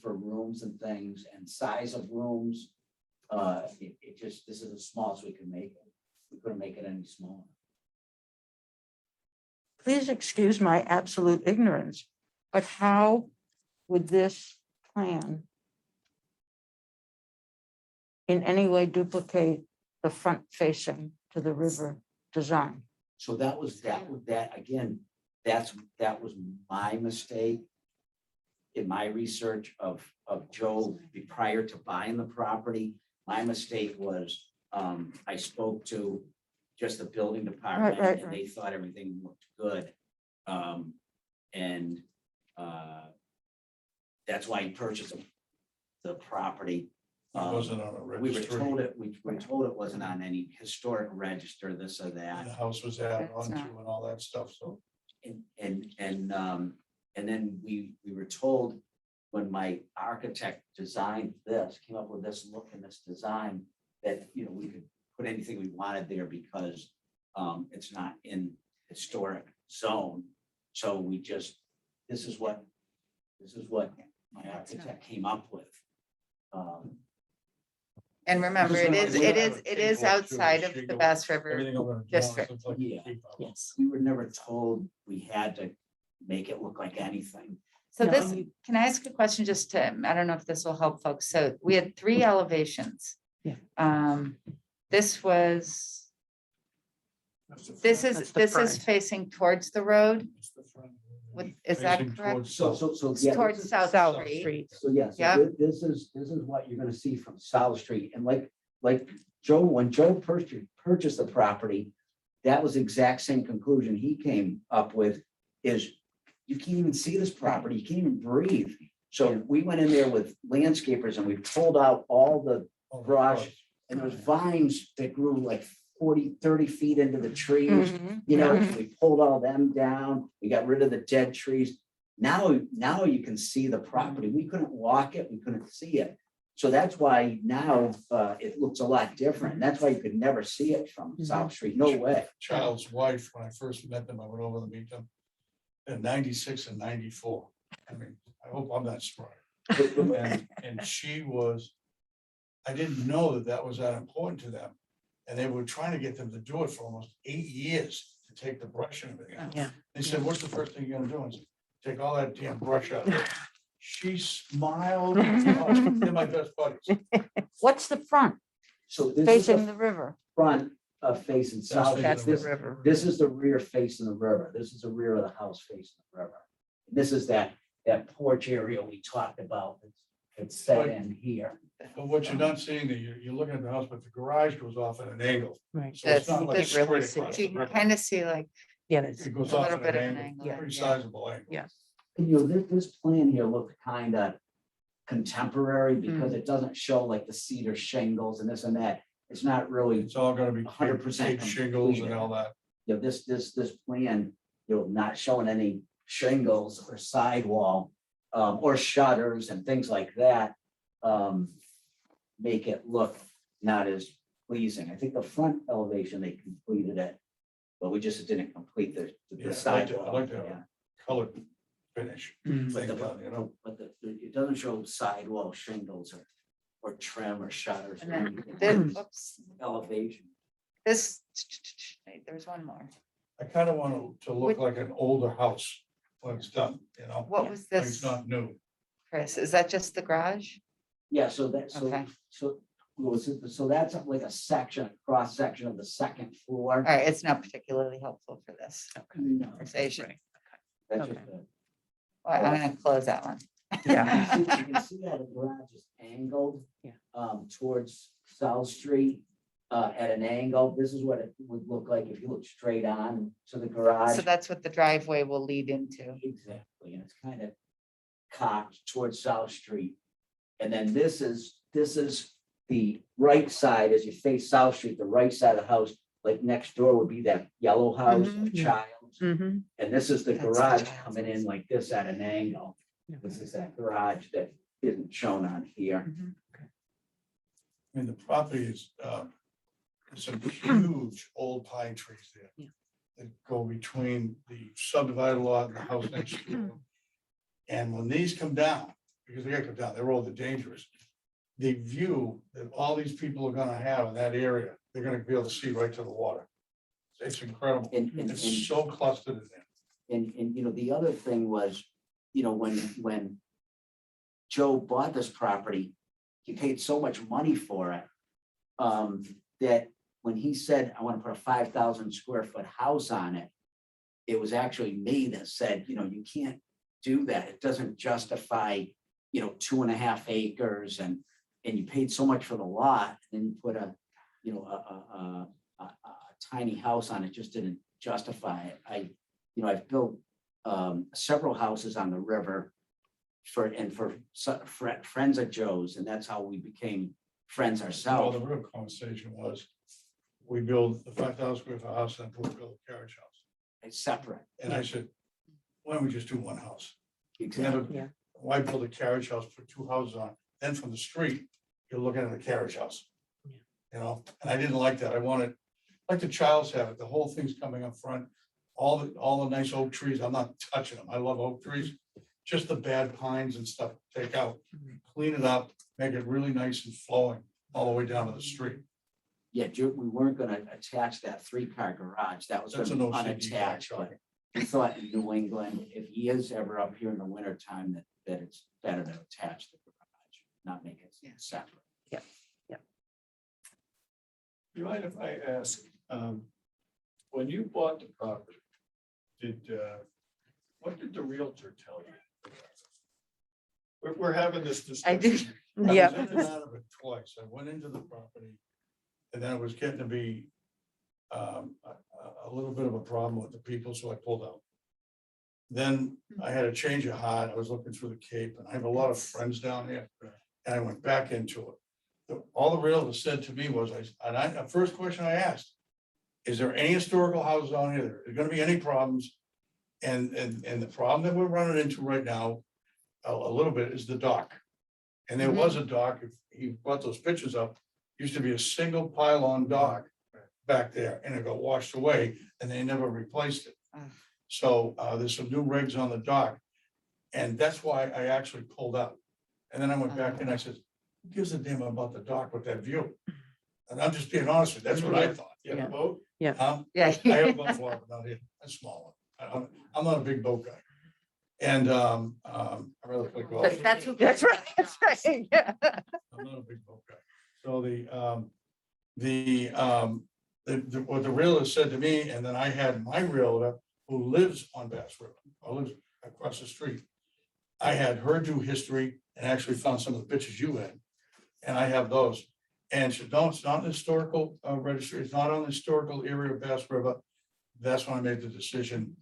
for rooms and things and size of rooms, it just, this is as small as we could make it. We couldn't make it any smaller. Please excuse my absolute ignorance, but how would this plan in any way duplicate the front facing to the river design? So that was, again, that was my mistake in my research of Joe prior to buying the property. My mistake was, I spoke to just the building department right, and they thought everything looked good. And that's why he purchased the property. It wasn't on a We were registry. told it wasn't on any historic register, this or And that. the house was added That's onto not- and all that stuff, so. And then we were told when my architect designed this, came up with this look and this design, that, you know, we could put anything we wanted there because it's not in historic zone. So we just, this is what my architect came up with. And remember, it is outside of the Bass River. Everything over the District. drawings looks like Yeah. a keep up. Yes. We were never told we had to make it look like anything. So No. this, can I ask a question just to, I don't know if this will help folks. So we had 3 elevations. Yeah. This was, That's the this front. is, That's the this is front. facing towards the road. That's the front. Is that Facing correct? towards So, south. so It's yeah, towards this is- South South Street. Street. So yes, Yeah. this is what you're gonna see from South Street, and like Joe, when Joe purchased the property, that was the exact same conclusion he came up with, is you can't even see this property, you can't even breathe. So we went in there with landscapers and we pulled out all the Oh, brush, and there's vines that grew like 40, 30 feet into the trees. Mhm. You know, Mhm. we pulled all them down, we got rid of the dead trees. Now you can see the property. We couldn't walk it, we couldn't see it. So that's why now it looks a lot different. And that's why you could never see it from South Street. No way. Child's wife, when I first met them, I went over to meet them in 96 and 94. I mean, I hope I'm not smart. And she was, I didn't know that was that important to them. And they were trying to get them to do it for almost 8 years to take the brush and everything out. Yeah. They said, what's the first thing you're gonna do? I said, take all that damn brush out. She smiled. They're my best buddies. What's the front So this is facing the the river? front facing South. Street. That's the This- river. This is the rear facing the river. This is the rear of the house facing the river. This is that porch area we talked about. It's set in here. But what you're not seeing, that you're looking at the house, but the garage goes off at an angle. Right. So it's That's- not like that's really straight across So the you can river. kind of see like, Yeah, that's, It goes a off little at bit of an an angle, angle, pretty yeah. sizable angle. yeah. And you know, this plan here looked kind of contemporary because it doesn't show like the cedar shingles and this and that. It's not really, It's all gonna be 100% cape shingles and completed. all that. you know, this plan, you know, not showing any shingles or sidewall or shutters and things like that. Make it look not as pleasing. I think the front elevation, they completed it, but we just didn't complete Yeah, the I like sidewall. to have Yeah. Colored finish. Mm. thing done, you know? But it doesn't show sidewall shingles or trim or shutters. and or then anything. this, oops, Elevation. this, wait, there's one more. I kind of want it to look Which- like an older house when it's done, you know? What was Like it's this, not new. Chris? Is that just the garage? Yeah, so that, Okay. so that's like a section, cross section of the second floor. All right, it's not particularly helpful for this No, conversation. that's Okay. just a- Well, I'm gonna close that one. Yeah. You can see how the garage is angled. Yeah. Towards South Street, at an angle. This is what it would look like if you look straight on to the garage. So that's what the driveway will lead into. Exactly, and it's kind of cocked towards South Street. And then this is the right side, as you face South Street, the right side of the house, like next door would be that yellow house of Mhm. Childs. Mhm. And this is the That's garage Childs' coming in like this at an angle. This is that garage that isn't shown on here. I mean, the property is, there's some huge old pine trees there. Yeah. That go between the subdivided lot and the house next door. And when these come down, because they gotta come down, they're all the dangerous. The view that all these people are gonna have in that area, they're gonna be able to see right to the water. It's incredible. And It's so clustered in there. And, you know, the other thing was, you know, when Joe bought this property, he paid so much money for it. That when he said, I want to put a 5,000 square foot house on it, it was actually me that said, you know, you can't do that. It doesn't justify, you know, 2.5 acres and you paid so much for the lot, and you put a, you know, a tiny house on it, just didn't justify it. You know, I've built several houses on the river for friends of Joe's, and that's how we became friends Well, ourselves. the real conversation was, we build the 5,000 square foot house and we build a carriage house. It's separate. And I said, why don't we just do one house? Exactly. Yeah. Why build a carriage house, put 2 houses on, then from the street, you're looking at a carriage house. Yeah. You know, and I didn't like that. I wanted, like the Childs have it, the whole thing's coming up front. All the nice oak trees, I'm not touching them. I love oak trees. Just the bad pines and stuff, take out, clean it up, make it really nice and flowing all the way down to the street. Yeah, we weren't gonna attach that 3-car garage. That was That's gonna an be OCD unattached, garage. but we thought in New England, if he is ever up here in the winter time, that it's better to attach the garage, not make it separate. You mind if I ask, when you bought the property, what did the realtor tell you? We're having this I do. discussion. I was Yeah. in and out of it twice. I went into the property. And then it was getting to be a little bit of a problem with the people, so I pulled out. Then I had a change of heart. I was looking through the Cape, and I have a lot of friends down here. And I went back into it. All the realtor said to me was, the first question I asked, is there any historical houses on here? Are there gonna be any problems? And the problem that we're running into right now, a little bit, is the dock. And there was a dock, if you brought those pictures up, used to be a single pylon dock back there, and it got washed away, and they never replaced it. So there's some new regs on the dock, and that's why I actually pulled out. And then I went back and I said, who gives a damn about the dock with that view? And I'm just being honest with you, that's what I thought. You have a boat? Yeah. I have a boat, for it, but not here, a small one. I'm not a big boat guy. And I really play golf. But that's who. That's right, that's right, yeah. I'm not a big boat guy. So what the realtor said to me, and then I had my realtor who lives on Bass River, or lives across the street. I had her do history and actually found some of the pictures you had. And I have those. And she said, no, it's not an historical registry. It's not on the historical area of Bass River. That's when I made the decision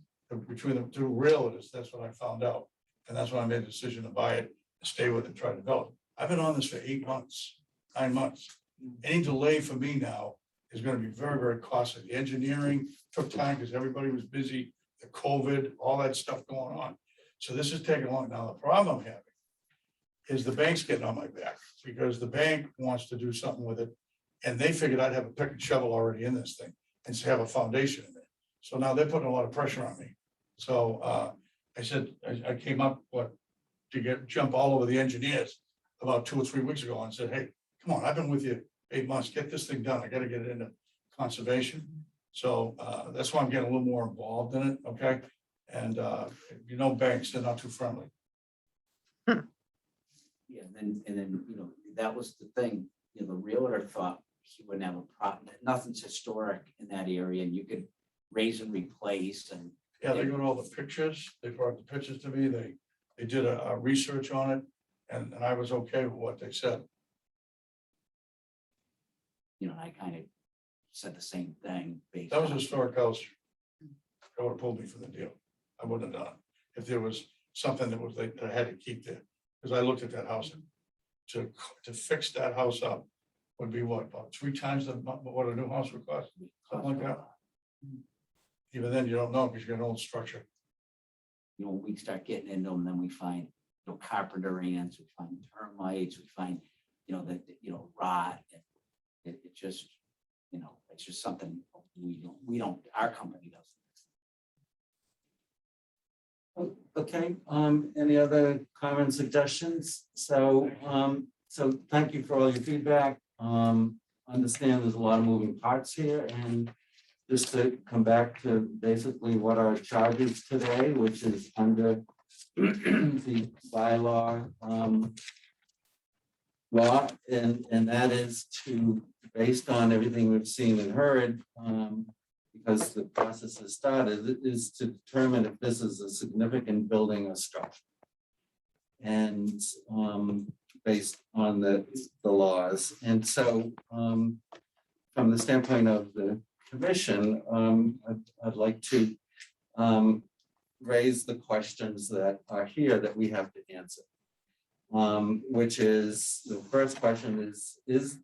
between the 2 realtors. That's what I found out. And that's when I made the decision to buy it, stay with it, try to develop. I've been on this for 8 months, 9 months. Any delay for me now is going to be very, very costly. The engineering took time because everybody was busy, the COVID, all that stuff going on. So this is taking long. Now, the problem I'm having is the bank's getting on my back because the bank wants to do something with it. And they figured I'd have a pick and shovel already in this thing and have a foundation in it. So now they're putting a lot of pressure on me. So I said, I came up to jump all over the engineers about 2 or 3 weeks ago and said, hey, come on, I've been with you 8 months, get this thing done. I gotta get it into conservation. So that's why I'm getting a little more involved in it, okay? And banks, they're not too friendly. Yeah, and then, you know, that was the thing, you know, the realtor thought he wouldn't have a problem. Nothing's historic in that area, and you could raise and replace and. Yeah, they got all the pictures. They brought the pictures to me. They did a research on it, and I was okay with what they said. You know, I kind of said the same thing. Based That was a on- historic house. That would have pulled me for the deal. I wouldn't have done it if there was something that I had to keep there. Because I looked at that house and to fix that house up would be what, about 3 times what a new house would cost, something like that. Even then, you don't know because you got an old structure. You know, we start getting into them, then we find, you know, carpenter ants, we find termites, we find, you know, rot. It just, you know, it's just something we don't, our company doesn't. Okay, any other comments, suggestions? So, so thank you for all your feedback. Understand there's a lot of moving parts here, and just to come back to basically what our charge is today, which is under the bylaw law, and that is to, based on everything we've seen and heard, because the process has started, is to determine if this is a significant building or structure. And based on the laws. And so from the standpoint of the commission, I'd like to raise the questions that are here that we have to answer. Which is, the first question is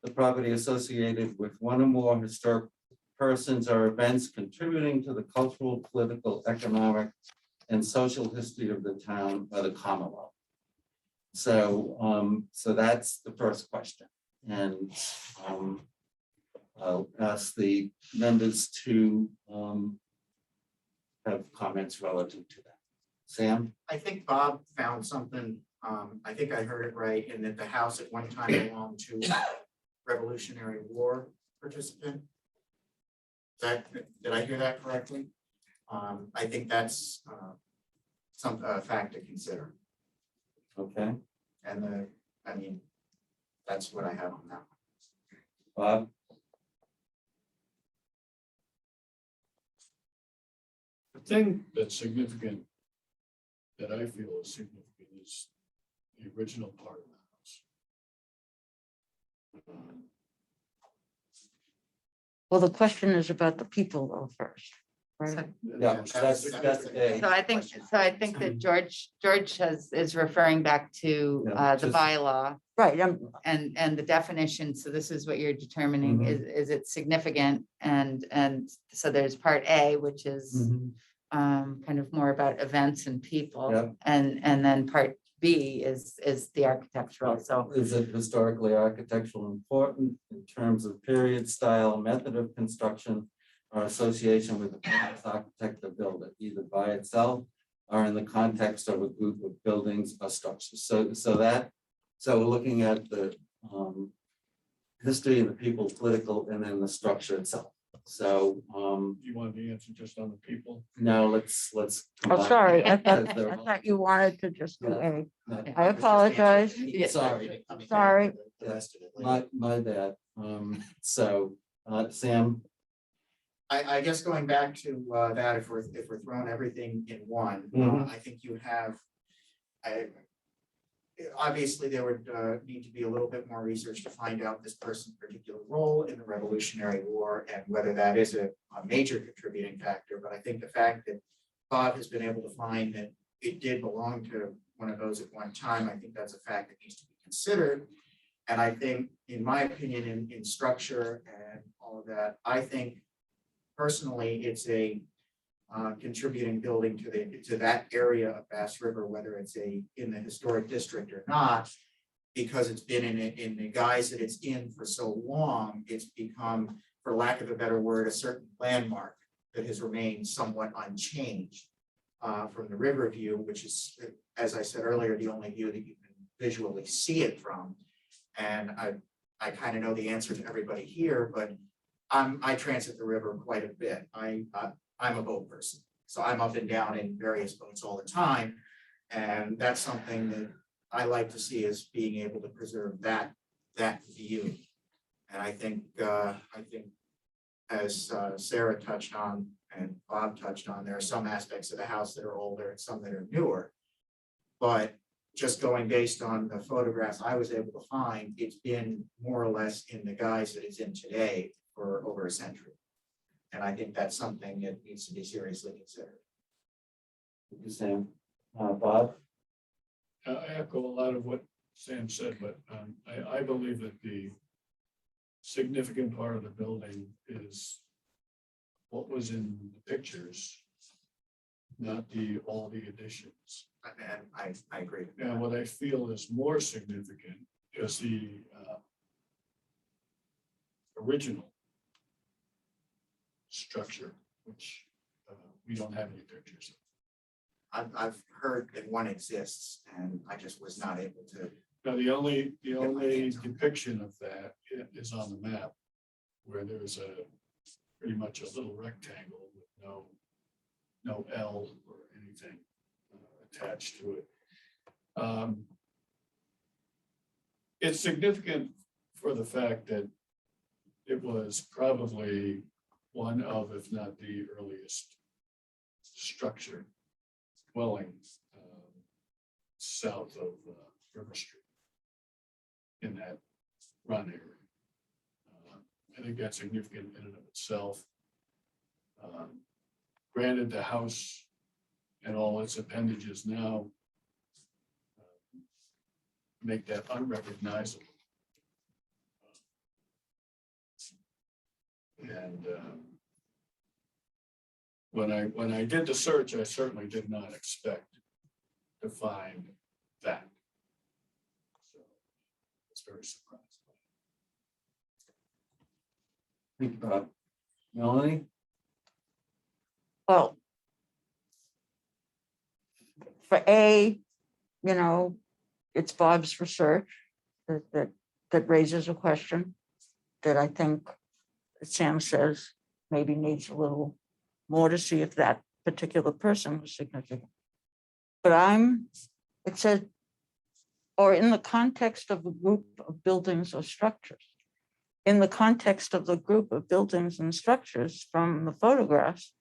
the property associated with one or more historic persons or events contributing to the cultural, political, economic, and social history of the town or the Commonwealth? So, so that's the first question. And I'll ask the members to have comments relative to that. Sam? I think Bob found something, I think I heard it right, in that the house at one time belonged to a Revolutionary War participant. Did I hear that correctly? I think that's some fact to consider. Okay, And I mean, that's what I have on that. Bob? The thing that's significant, that I feel is significant, is the original part of the house. Well, the question is about the people though first, right? So Yeah, that's A. so I think that George is referring back to Yeah, the just- bylaw Right, and the definition. So this is what you're determining, is it significant? And so there's part A, which is kind of more about events and people. Yeah. And then part B is the architectural. So Is it historically architectural important in terms of period, style, method of construction, or association with the famous architect or builder, either by itself or in the context of a group of buildings or structures? So we're looking at the history of the people, political, and then the structure itself. So You want the answer just on the people? now let's. oh, combine- sorry, I because they're all- thought you wanted to just do A. No, I apologize. Sorry. Sorry. The rest of it later. My bad. So Sam? I guess going back to that, if we're throwing everything in one, Mhm. I think you have. Obviously, there would need to be a little bit more research to find out this person's particular role in the Revolutionary War and whether that is a major contributing factor. But I think the fact that Bob has been able to find that it did belong to one of those at one time, I think that's a fact that needs to be considered. And I think, in my opinion, in structure and all of that, I think personally, it's a contributing building to that area of Bass River, whether it's in the historic district or not, because it's been in the guise that it's in for so long, it's become, for lack of a better word, a certain landmark that has remained somewhat unchanged from the river view, which is, as I said earlier, the only view that you can visually see it from. And I kind of know the answer to everybody here, but I transit the river quite a bit. I'm a boat person, so I'm up and down in various boats all the time. And that's something that I like to see, is being able to preserve that view. And I think as Sarah touched on and Bob touched on, there are some aspects of the house that are older and some that are newer. But just going based on the photographs I was able to find, it's been more or less in the guise that it's in today for over a century. And I think that's something that needs to be seriously considered. Thank you, Sam. Bob? I echo a lot of what Sam said, but I believe that the significant part of the building is what was in the pictures, not all the additions. And I agree. with And that. what I feel is more significant is the original structure, which we don't have any pictures of. I've heard that one exists and I just was not able to. Now, the only my hands on it. depiction of that is on the map, where there's pretty much a little rectangle with no L or anything attached to it. It's significant for the fact that it was probably one of, if not the earliest structure dwelling south of River Street in that run area. I think that's significant in and of itself. Granted, the house and all its appendages now make that unrecognizable. And when I did the search, I certainly did not expect to find that. So it's very surprised. Thank you, Bob. Melanie? Well, for A, you know, it's Bob's research that raises a question that I think Sam says maybe needs a little more to see if that particular person was significant. But it said, or in the context of a group of buildings or structures. In the context of the group of buildings and structures from the photographs,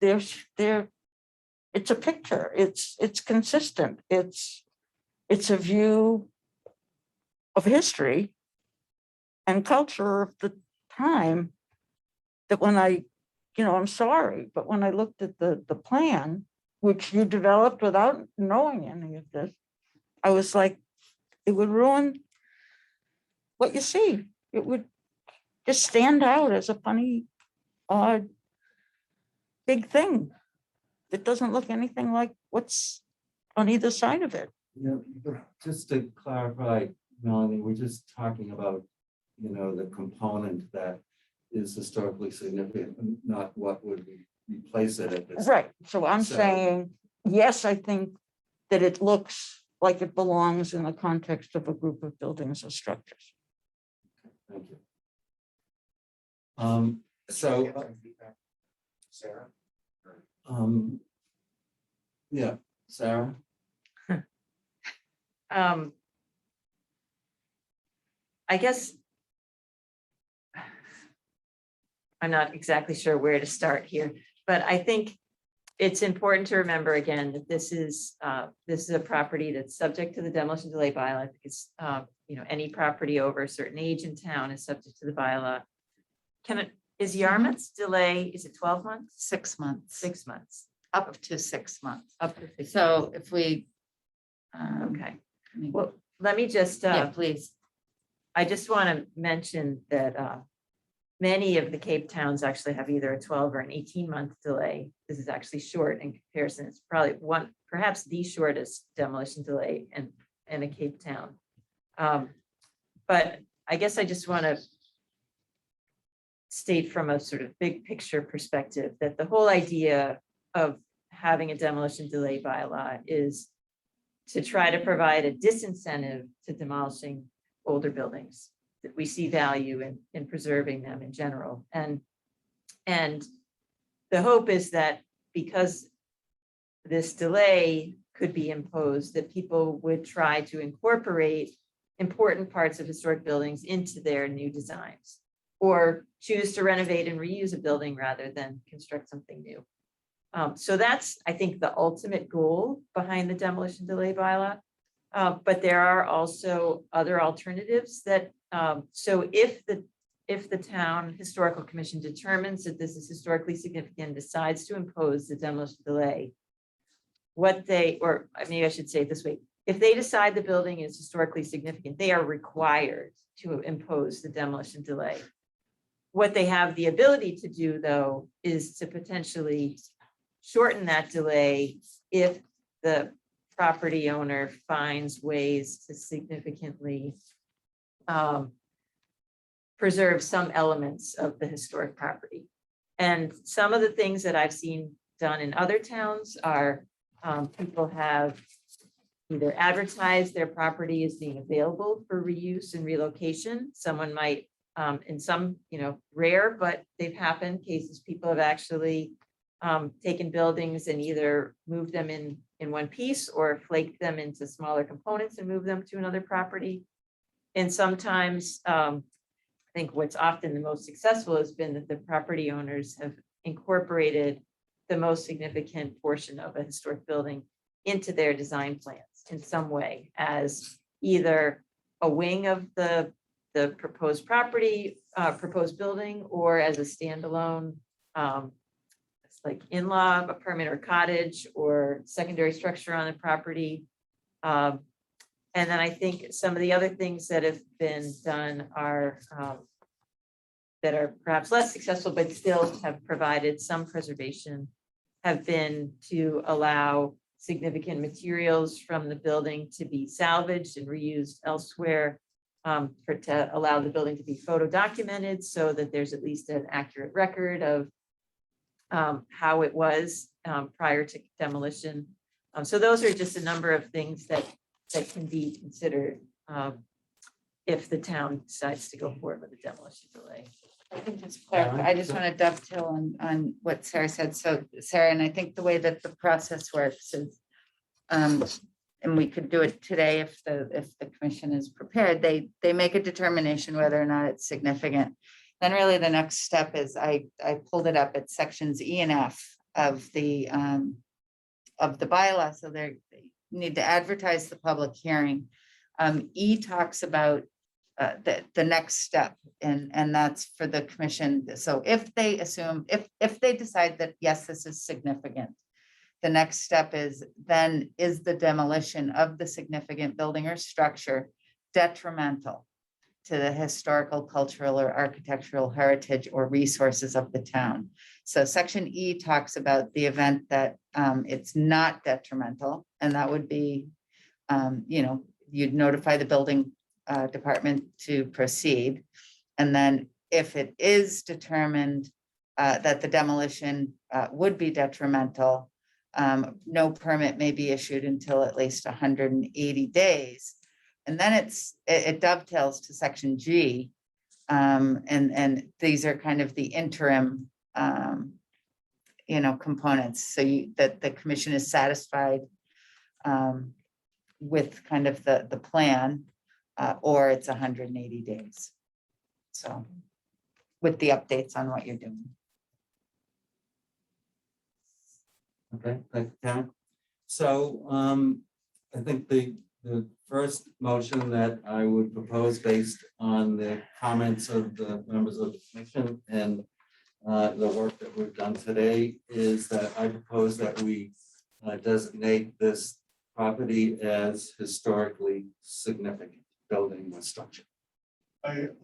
it's a picture, it's consistent, it's a view of history and culture of the time that when I'm sorry, but when I looked at the plan, which you developed without knowing any of this, I was like, it would ruin what you see. It would just stand out as a funny, odd, big thing that doesn't look anything like what's on either side of it. Yeah, but just to clarify, Melanie, we're just talking about, the component that is historically significant, not what would replace it at this. Right, so I'm So- saying, yes, I think that it looks like it belongs in the context of a group of buildings or structures. Thank you. So, Sarah? yeah, Sarah? I guess I'm not exactly sure where to start here, but I think it's important to remember again that this is a property that's subject to the demolition delay bylaw. I think it's any property over a certain age in town is subject to the bylaw. Is Yarmouth's delay, is it 12 months? 6 months, 6 months, up to 6 months. up to 6 So months. if we. Okay, well, let me just, Yeah, please. I just want to mention that many of the Cape towns actually have either a 12 or an 18-month delay. This is actually short in comparison. It's probably perhaps the shortest demolition delay in a Cape town. But I guess I just want to state from a sort of big picture perspective that the whole idea of having a demolition delay bylaw is to try to provide a disincentive to demolishing older buildings, that we see value in preserving them in general. And the hope is that because this delay could be imposed, that people would try to incorporate important parts of historic buildings into their new designs, or choose to renovate and reuse a building rather than construct something new. So that's, I think, the ultimate goal behind the demolition delay bylaw. But there are also other alternatives that, so if the town historical commission determines that this is historically significant, and decides to impose the demolition delay, or maybe I should say it this way, if they decide the building is historically significant, they are required to impose the demolition delay. What they have the ability to do, though, is to potentially shorten that delay if the property owner finds ways to significantly preserve some elements of the historic property. And some of the things that I've seen done in other towns are people have either advertised their property as being available for reuse and relocation. Someone might, in some, rare, but they've happened cases, people have actually taken buildings and either moved them in one piece or flaked them into smaller components and moved them to another property. And sometimes, I think what's often the most successful has been that the property owners have incorporated the most significant portion of a historic building into their design plans in some way, as either a wing of the proposed property, proposed building, or as a standalone, it's like in-law apartment or cottage or secondary structure on the property. And then I think some of the other things that have been done are that are perhaps less successful, but still have provided some preservation, have been to allow significant materials from the building to be salvaged and reused elsewhere, to allow the building to be photo documented so that there's at least an accurate record of how it was prior to demolition. So those are just a number of things that can be considered if the town decides to go forward with a demolition delay. I think just clarify, I just want to dovetail on what Sarah said. So Sarah, and I think the way that the process works is, and we could do it today if the commission is prepared, they make a determination whether or not it's significant. Then really the next step is I pulled it up at sections E and F of the bylaw. So they need to advertise the public hearing. E talks about the next step, and that's for the commission. So if they assume, if they decide that, yes, this is significant, the next step is then is the demolition of the significant building or structure detrimental to the historical, cultural, or architectural heritage or resources of the town. So section E talks about the event that it's not detrimental, and that would be, you'd notify the building department to proceed. And then if it is determined that the demolition would be detrimental, no permit may be issued until at least 180 days. And then it dovetails to section G. And these are kind of the interim, components. So that the commission is satisfied with kind of the plan, or it's 180 days. So with the updates on what you're doing. Okay, thank you, Karen. So I think the first motion that I would propose based on the comments of the members of the commission and the work that we've done today is that I propose that we designate this property as historically significant building or structure. Can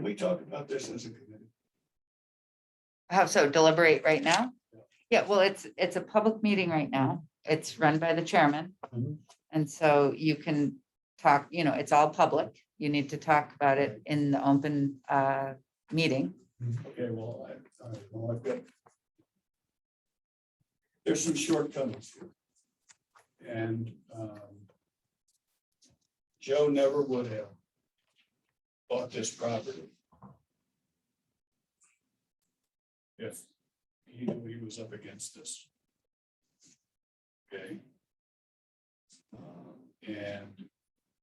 we talk about this as a committee? How so? Deliberate right now? Yeah, well, it's a public meeting right now. It's run by the chairman. Mhm. And so you can talk, it's all public. You need to talk about it in the open meeting. Okay, well, I've got. There's some shortcomings here. And Joe never would have bought this property if he knew he was up against this. Okay. And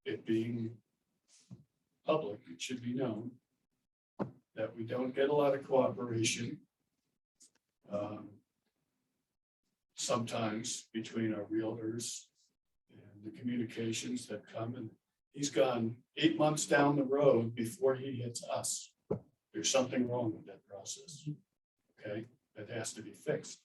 it being public, it should be known that we don't get a lot of cooperation sometimes between our realtors and the communications that come, and he's gone 8 months down the road before he hits us. There's something wrong with that process. Okay, that has to be fixed.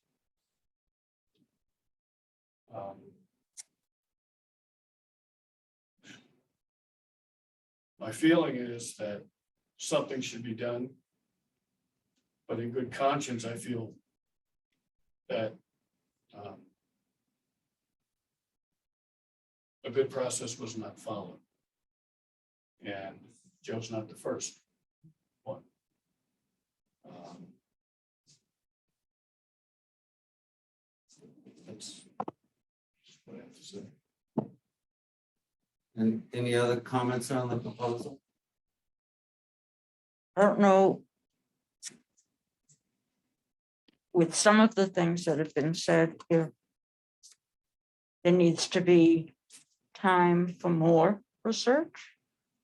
My feeling is that something should be done. But in good conscience, I feel that a good process was not followed. And Joe's not the first one. That's what I have to say. And any other comments on the proposal? I don't know. With some of the things that have been said, if there needs to be time for more research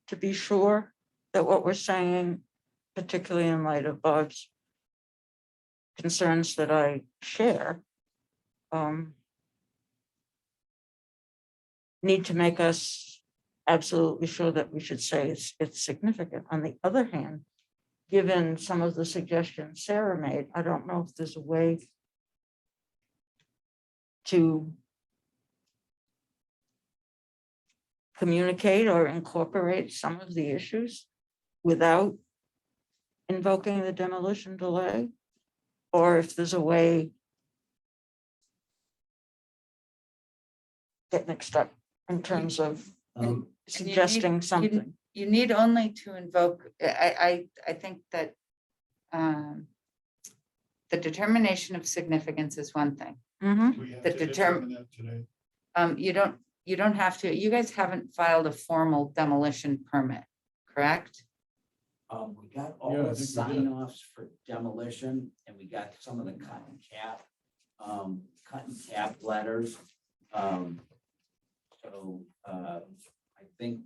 to be sure that what we're saying, particularly in light of Bob's concerns that I share, need to make us absolutely sure that we should say it's significant. On the other hand, given some of the suggestions Sarah made, I don't know if there's a way to communicate or incorporate some of the issues without invoking the demolition delay, or if there's a way get mixed up in terms of suggesting something. You need only to invoke, I think that the determination of significance is one thing. Mhm. We have The to determine that today. You don't have to, you guys haven't filed a formal demolition permit, correct? We got all Yeah, I the think we sign did. offs for demolition and we got some of the cut and cap letters. I think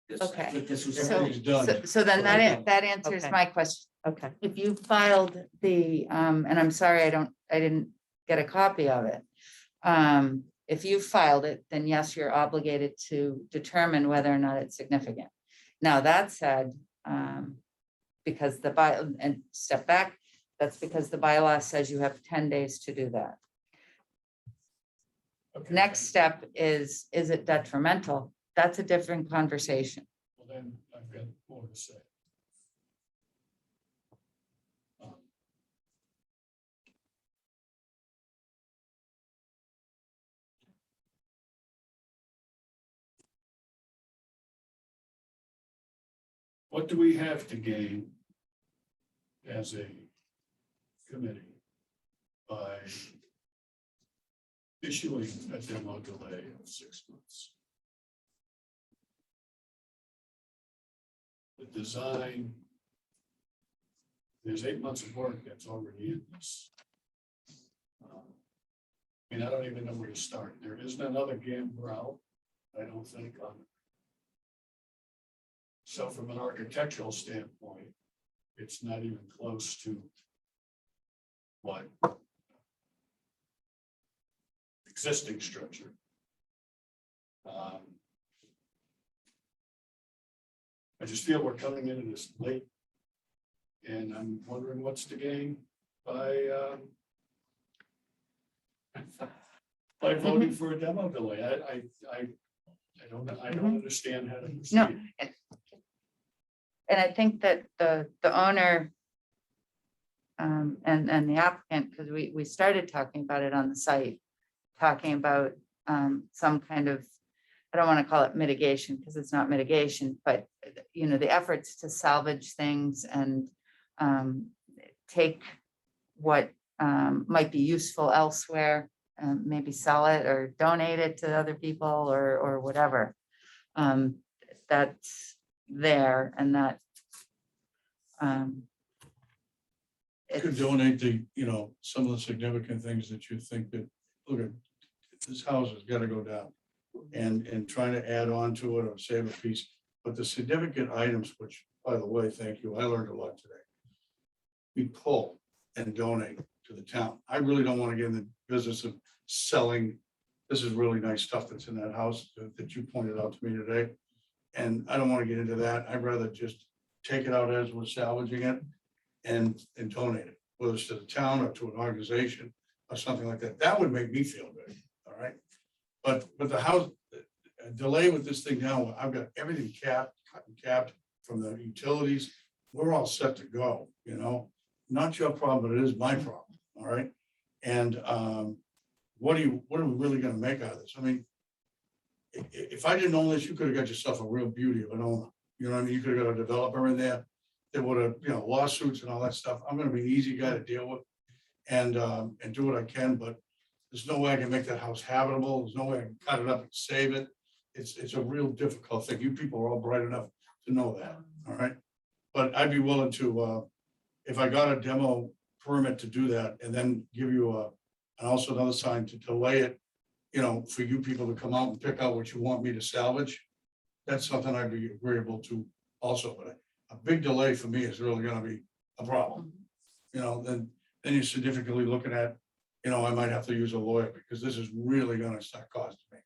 this, I Okay. think this was. So- Everything's done. So then that answers Okay. my question. Okay. If you filed the, and I'm sorry, I didn't get a copy of it. If you filed it, then yes, you're obligated to determine whether or not it's significant. Now, that said, because and step back, that's because the bylaw says you have 10 days to do that. Okay, Next then- step is it detrimental? That's a different conversation. Well, then I've got more to say. What do we have to gain as a committee by issuing a demo delay of 6 months? The design, there's 8 months of work that's already in this. I mean, I don't even know where to start. There isn't another gambrel, I don't think, on it. So from an architectural standpoint, it's not even close to what existing structure. I just feel we're coming into this late. And I'm wondering what's to gain by voting for a demo delay. I don't understand how to No. proceed. And I think that the owner and the applicant, because we started talking about it on the site, talking about some kind of, I don't want to call it mitigation because it's not mitigation, but the efforts to salvage things and take what might be useful elsewhere, maybe sell it or donate it to other people or whatever. That's there and that. Could donate some of the significant things that you think that, look at, this house has got to go down. And trying to add on to it or save a piece, but the significant items, which, by the way, thank you, I learned a lot today. We pull and donate to the town. I really don't want to get in the business of selling. This is really nice stuff that's in that house that you pointed out to me today. And I don't want to get into that. I'd rather just take it out as we're salvaging it and donate it, whether it's to the town or to an organization or something like that. That would make me feel good, all right? But the house, a delay with this thing now, I've got everything capped, cut and capped from the utilities. We're all set to go, you know, not your problem, but it is my problem, all right? And what are we really gonna make out of this? I mean, if I didn't own this, you could have got yourself a real beauty of an owner. You know what I mean? You could have got a developer in there that would have, you know, lawsuits and all that stuff. I'm gonna be an easy guy to deal with and do what I can, but there's no way I can make that house habitable. There's no way I can cut it up and save it. It's a real difficult thing. You people are all bright enough to know that, all right? But I'd be willing to, if I got a demo permit to do that and then give you and also another sign to delay it, you know, for you people to come out and pick out what you want me to salvage, that's something I'd be agreeable to also, but a big delay for me is really gonna be a problem. You know, then you're significantly looking at, you know, I might have to use a lawyer because this is really gonna start costing me.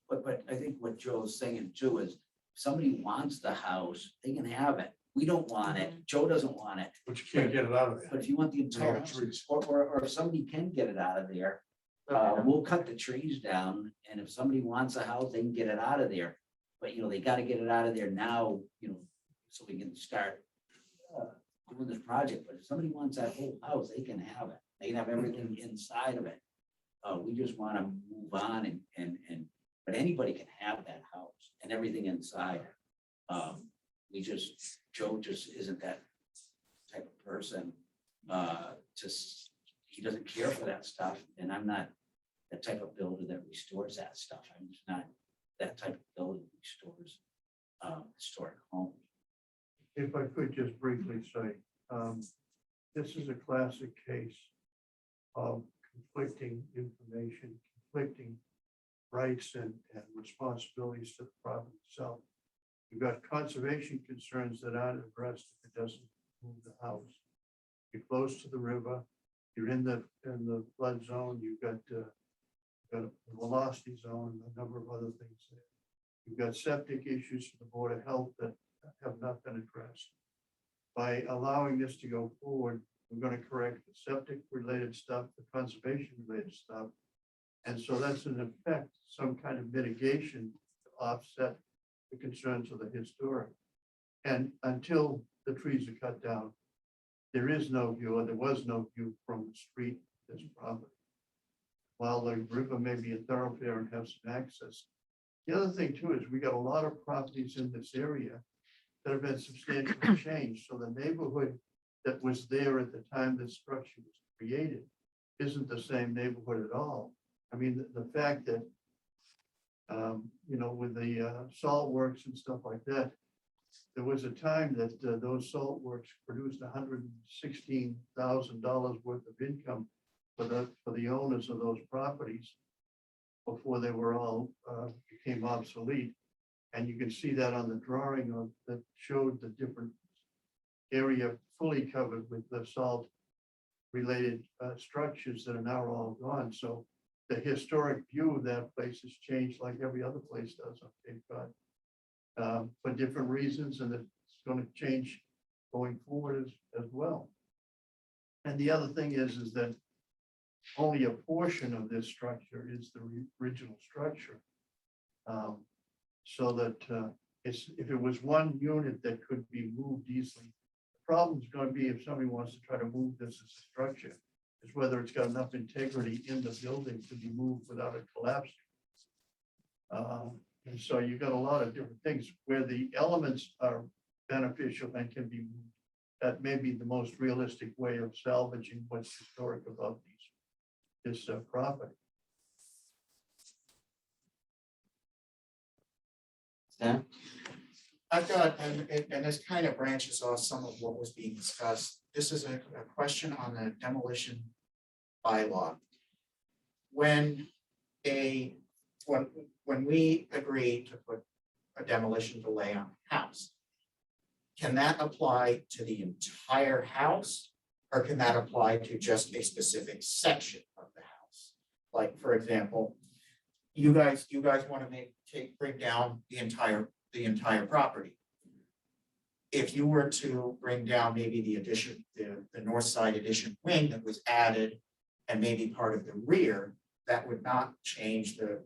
But I think what Joe's saying too is, if somebody wants the house, they can have it. We don't want it. Joe doesn't want it. But you can't get it out of But there. if you want the entire Yeah, house, trees. or if somebody can get it out of there, we'll cut the trees down, and if somebody wants a house, they can get it out of there. But, you know, they gotta get it out of there now, you know, so we can start doing this project. But if somebody wants that whole house, they can have it. They can have everything inside of it. We just wanna move on but anybody can have that house and everything inside. Joe just isn't that type of person. He doesn't care for that stuff, and I'm not the type of builder that restores that stuff. I'm just not that type of builder that restores historic homes. If I could just briefly say, this is a classic case of conflicting information, conflicting rights and responsibilities to the property itself. You've got conservation concerns that aren't addressed if it doesn't move the house. You're close to the river, you're in the flood zone, you've got a velocity zone, a number of other things there. You've got septic issues for the Board of Health that have not been addressed. By allowing this to go forward, we're going to correct the septic related stuff, the conservation related stuff. And so that's in effect some kind of mitigation to offset the concerns of the historic. And until the trees are cut down, there is no view, or there was no view from the street, this property. While the river may be a thoroughfare and have some access. The other thing too is we got a lot of properties in this area that have been substantially changed. So the neighborhood that was there at the time this structure was created isn't the same neighborhood at all. I mean, the fact that, you know, with the salt works and stuff like that, there was a time that those salt works produced $116,000 worth of income for the owners of those properties before they were all became obsolete. And you can see that on the drawing that showed the different area fully covered with the salt related structures that are now all gone. So the historic view of that place has changed like every other place does on Cape Cod for different reasons, and it's going to change going forward as well. And the other thing is that only a portion of this structure is the original structure. So that if it was one unit that could be moved easily, the problem is going to be if somebody wants to try to move this as a structure, is whether it's got enough integrity in the building to be moved without it collapsing. And so you've got a lot of different things where the elements are beneficial and can be moved. That may be the most realistic way of salvaging what's historic about this property. Yeah. I've got, and this kind of branches off some of what was being discussed. This is a question on the demolition bylaw. When we agree to put a demolition delay on a house, can that apply to the entire house, or can that apply to just a specific section of the house? Like, for example, you guys want to bring down the entire property. If you were to bring down maybe the addition, the north side addition wing that was added, and maybe part of the rear, that would not change the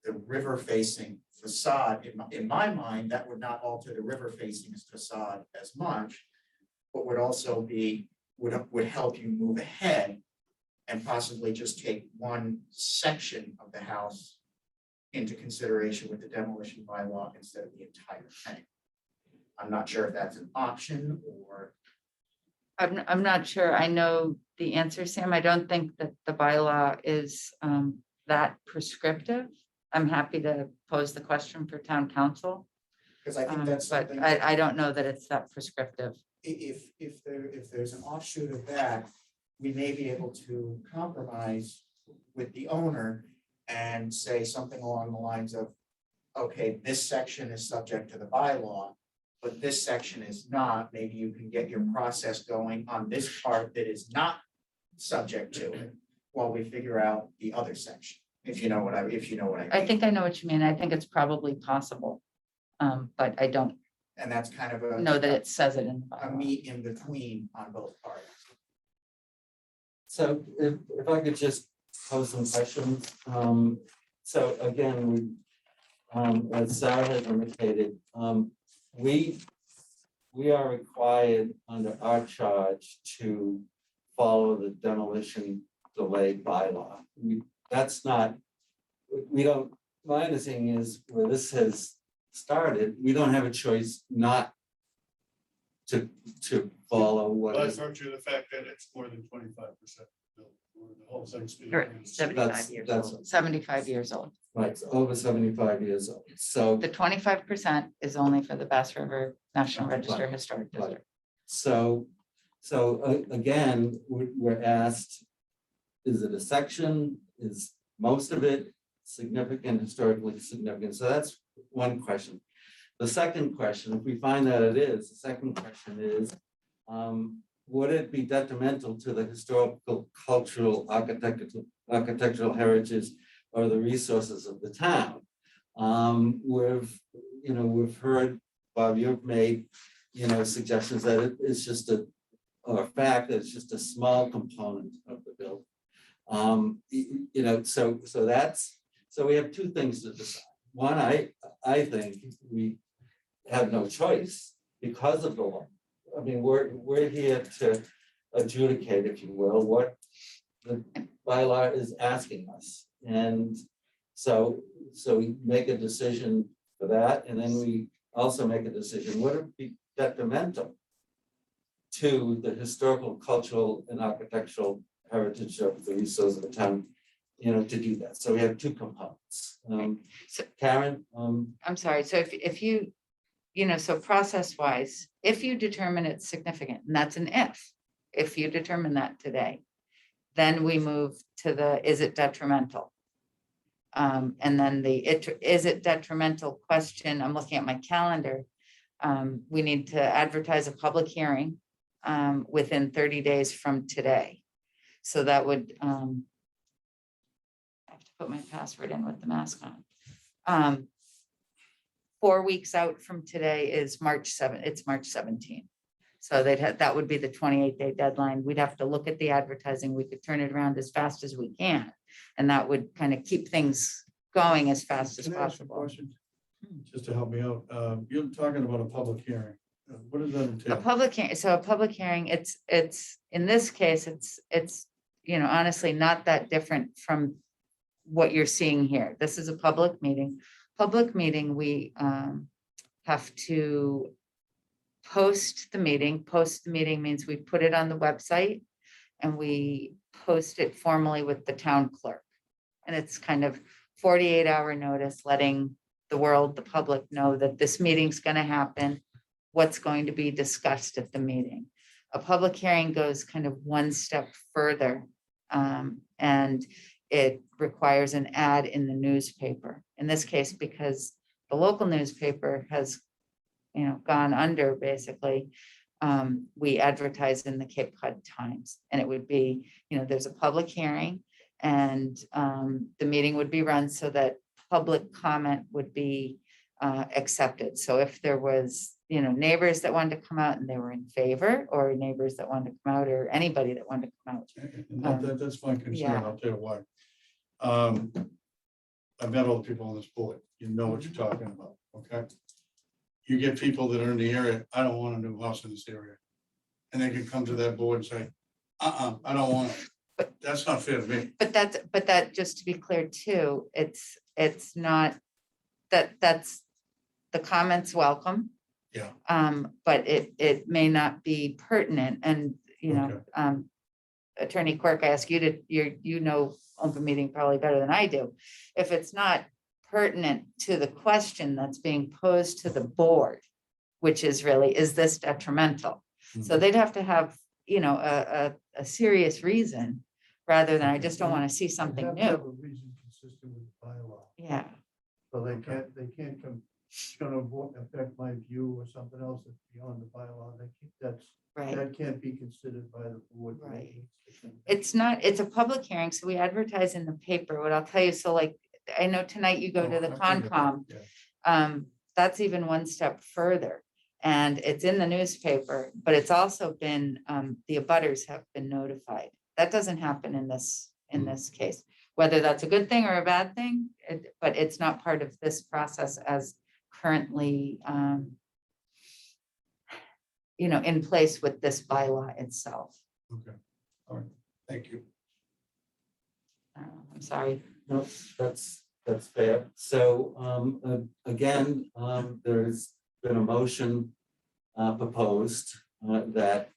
the river facing facade, in my mind, that would not alter the river facing facade as much, but would also be, would help you move ahead and possibly just take one section of the house into consideration with the demolition bylaw instead of the entire thing. I'm not sure if that's an option or. I'm not sure. I know the answer, Sam. I don't think that the bylaw is that prescriptive. I'm happy to pose the question for town council. Because I think that's But something. I don't know that it's that prescriptive. If there's an offshoot of that, we may be able to compromise with the owner and say something along the lines of, okay, this section is subject to the bylaw, but this section is not. Maybe you can get your process going on this part that is not subject to it while we figure out the other section, if you know what I mean. I think I know what you mean. I think it's probably possible. But I don't And that's kind of a. know that it says it in the A bylaw. meet in between on both parties. So if I could just pose some questions. So again, as Sarah has indicated, we are required under our charge to follow the demolition delay bylaw. That's not, we don't, my understanding is where this has started, we don't have a choice not to follow what By is. virtue of the fact that it's more than 25% built, or the whole thing's being. Correct, used. 75 years That's old. 75 years old. right, it's over 75 years old. So, The 25% is only for the Bass River National Register Right. Historic Right. District. so again, we're asked, is it a section? Is most of it significant, historically significant? So that's one question. The second question, if we find that it is, the second question is, would it be detrimental to the historical, cultural, architectural heritage or the resources of the town? We've heard, Bob, you've made, suggestions that it is just or fact that it's just a small component of the building. So we have two things to decide. One, I think we have no choice because of the law. I mean, we're here to adjudicate, if you will, what the bylaw is asking us. And so we make a decision for that, and then we also make a decision, would it be detrimental to the historical, cultural, and architectural heritage of the resources of the town, to do that. So we have two components. So- Karen, I'm sorry, so if you, so process wise, if you determine it's significant, and that's an if you determine that today, then we move to the, is it detrimental? And then is it detrimental question, I'm looking at my calendar. We need to advertise a public hearing within 30 days from today. So that would, I have to put my password in with the mask on. 4 weeks out from today is March 7th, it's March 17th. So that would be the 28-day deadline. We'd have to look at the advertising. We could turn it around as fast as we can. And that would kind of keep things going as fast as Can I ask a possible. question? Just to help me out, you're talking about a public hearing. What does that A entail? public hearing, so a public hearing, it's, in this case, it's, honestly not that different from what you're seeing here. This is a public meeting. Public meeting, we have to post the meeting. Post the meeting means we put it on the website and we post it formally with the town clerk. And it's kind of 48-hour notice, letting the world, the public know that this meeting's going to happen, what's going to be discussed at the meeting. A public hearing goes kind of one step further, and it requires an ad in the newspaper. In this case, because the local newspaper has, gone under, basically, we advertise in the Cape Cod Times, and it would be, there's a public hearing, and the meeting would be run so that public comment would be accepted. So if there was, neighbors that wanted to come out and they were in favor, or neighbors that wanted to come out, or anybody that wanted to come out. And that's my concern, yeah. I'll tell you why. I've met all the people on this board, you know what you're talking about, okay? You get people that are in the area, I don't want a new house in this area. And they can come to that board and say, I don't want it. That's not fair to me. But that, just to be clear too, it's not, that's, the comments welcome. Yeah. But it may not be pertinent and, you know, Attorney Quirk, I ask you to, you know, open meeting probably better than I do. If it's not pertinent to the question that's being posed to the board, which is really, is this detrimental? So they'd have to have, you know, a serious reason rather than I just don't want to see something They have to have new. a reason consistent with the bylaw. Yeah, So they can't come, it's gonna affect my view or something else that's beyond the bylaw. right. That can't be considered by the board. Right. It's not, it's a public hearing, so we advertise in the paper. What I'll tell you, so like, I know tonight you go to the Concom. That's even one step further. And it's in the newspaper, but it's also been, the abutters have been notified. That doesn't happen in this case. Whether that's a good thing or a bad thing, but it's not part of this process as currently, you know, in place with this bylaw itself. Okay, all right, thank you. I'm sorry. No, that's fair. So, again, there's been a motion proposed that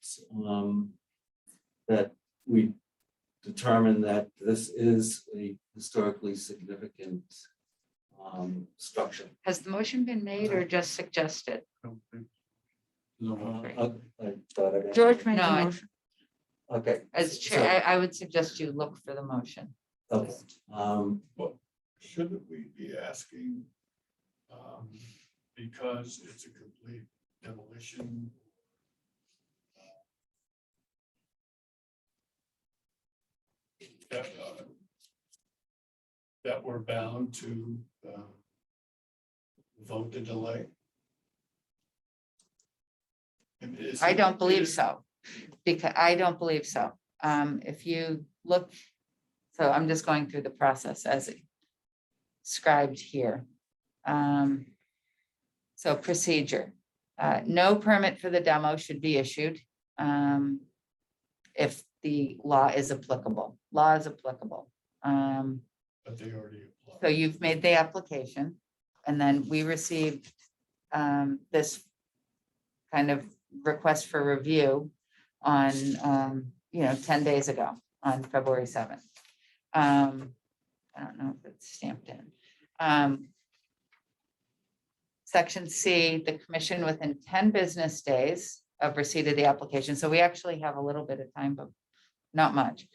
that we determine that this is a historically significant structure. Has the motion been made or just suggested? No, I thought I- George made No, the I- motion. Okay. As chair, I would suggest you look for the motion. Okay, Shouldn't we be asking, because it's a complete demolition? That we're bound to vote to delay? And is I it- don't believe is- so, because I don't believe so. If you look, so I'm just going through the process as described here. So procedure, no permit for the demo should be issued if the law is applicable. Law is applicable. But they already applied. So you've made the application, and then we received this kind of request for review on, 10 days ago, on February 7th. I don't know if it's stamped in. Section C, the commission within 10 business days of receipt of the application, so we actually have a little bit of time, but not much,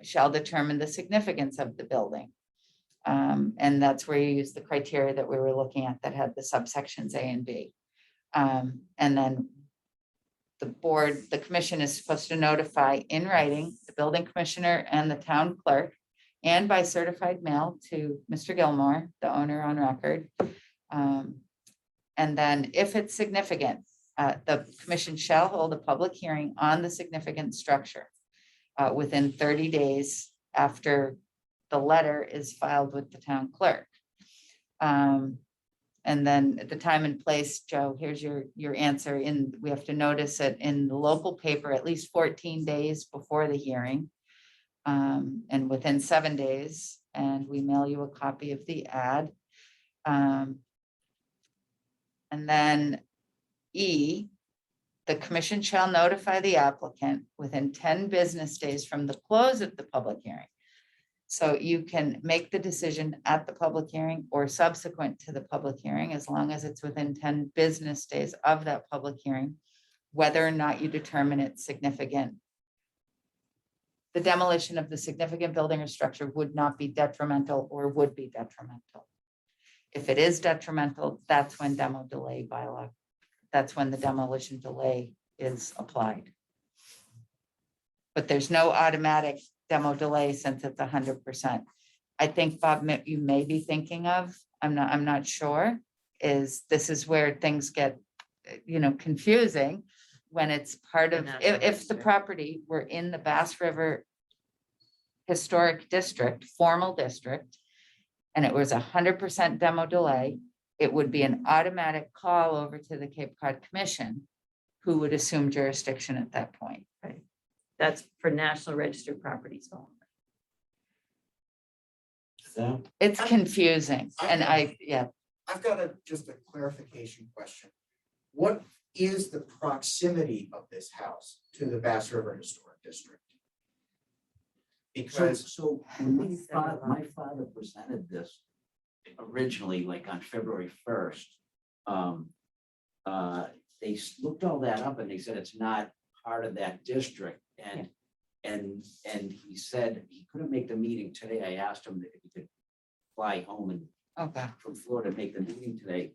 shall determine the significance of the building. And that's where you use the criteria that we were looking at that had the subsections A and B. And then the commission is supposed to notify in writing the building commissioner and the town clerk and by certified mail to Mr. Gilmore, the owner on record. And then if it's significant, the commission shall hold a public hearing on the significant structure within 30 days after the letter is filed with the town clerk. And then at the time and place, Joe, here's your answer. We have to notice it in the local paper at least 14 days before the hearing. And within 7 days, and we mail you a copy of the ad. And then E, the commission shall notify the applicant within 10 business days from the close of the public hearing. So you can make the decision at the public hearing or subsequent to the public hearing, as long as it's within 10 business days of that public hearing, whether or not you determine it's significant. The demolition of the significant building or structure would not be detrimental or would be detrimental. If it is detrimental, that's when demo delay bylaw, that's when the demolition delay is applied. But there's no automatic demo delay since it's 100%. I think, Bob, you may be thinking of, I'm not sure, this is where things get, confusing when it's part of, if the property were in the Bass River Historic District, formal district, and it was 100% demo delay, it would be an automatic call over to the Cape Cod Commission, who would assume jurisdiction at that point. That's for National Register properties only. So, It's confusing, and yeah, I've got just a clarification question. What is the proximity of this house to the Bass River Historic District? Because So when my father presented this originally, like on February 1st, they looked all that up and they said it's not part of that district. And he said he couldn't make the meeting today. I asked him if he could fly home and okay, from Florida to make the meeting today.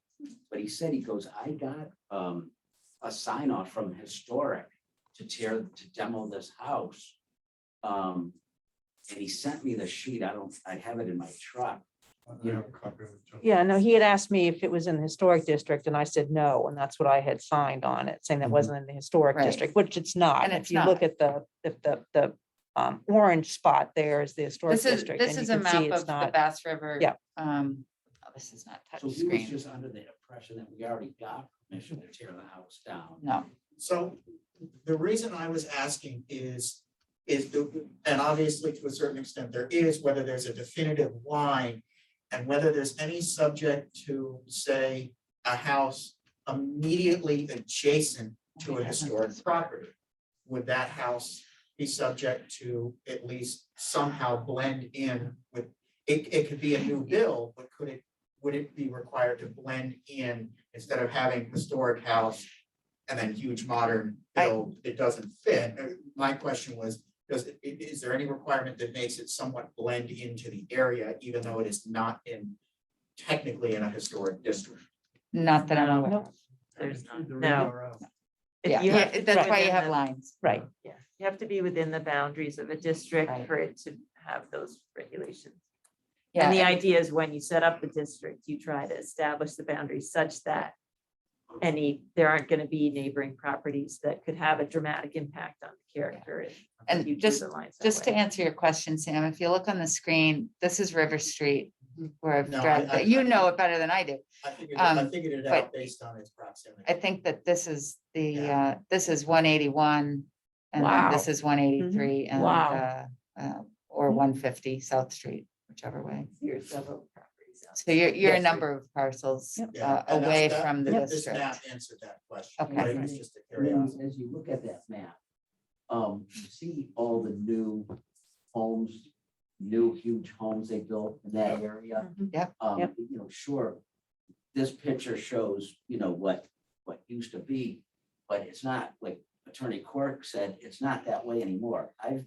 But he said, he goes, I got a sign off from Historic to demo this house. And he sent me the sheet. I have it in my truck. I have a copy of it too. Yeah, no, he had asked me if it was in the historic district and I said no, and that's what I had signed on it, saying that Mhm. wasn't in the historic Right. district, which it's not. And If it's you look not. at the orange spot there is the historic this is, district. this and is you a can see map it's of the not. Bass River. Yeah. Oh, this is not touch So he was screen, just under the impression that we already got permission to tear the house down. no, so the reason I was asking is and obviously to a certain extent there is, whether there's a definitive line and whether there's any subject to, say, a house immediately adjacent to a historic property. Would that house be subject to at least somehow blend in with, it could be a new build, but would it be required to blend in instead of having historic house and then huge modern build, it doesn't fit? My question was, is there any requirement that makes it somewhat blend into the area, even though it is not technically in a historic district? not that I'm aware. No, There's Through the no. URL. Yeah, You have yeah, to that's be why you within have the- lines. right. Yeah, you have to be within the boundaries of a district Right. for it to have those regulations. Yeah, And the and- idea is when you set up the district, you try to establish the boundaries such that there aren't going to be neighboring properties that could have a dramatic impact on the character. And if you drew just- the lines that Just to way. answer your question, Sam, if you look on the screen, this is River Street. Where I've No, dragged I- it. You know it better than I do. I figured Um, it but- out based on its proximity. I think that this is Yeah. this is 181. And then this Wow. is 183 and, Wow. or 150 South Street, whichever way. Here are several properties out So you're a Yes. number of parcels Yep. Yeah, and away that- from the This district. map answered that question. Okay. Right? It was just a And then curiosity. as you look at that map, you see all the new homes, new huge homes they built in that area. Yep. Yep. Sure, this picture shows, what used to be, but it's not, like Attorney Quirk said, it's not that way anymore. In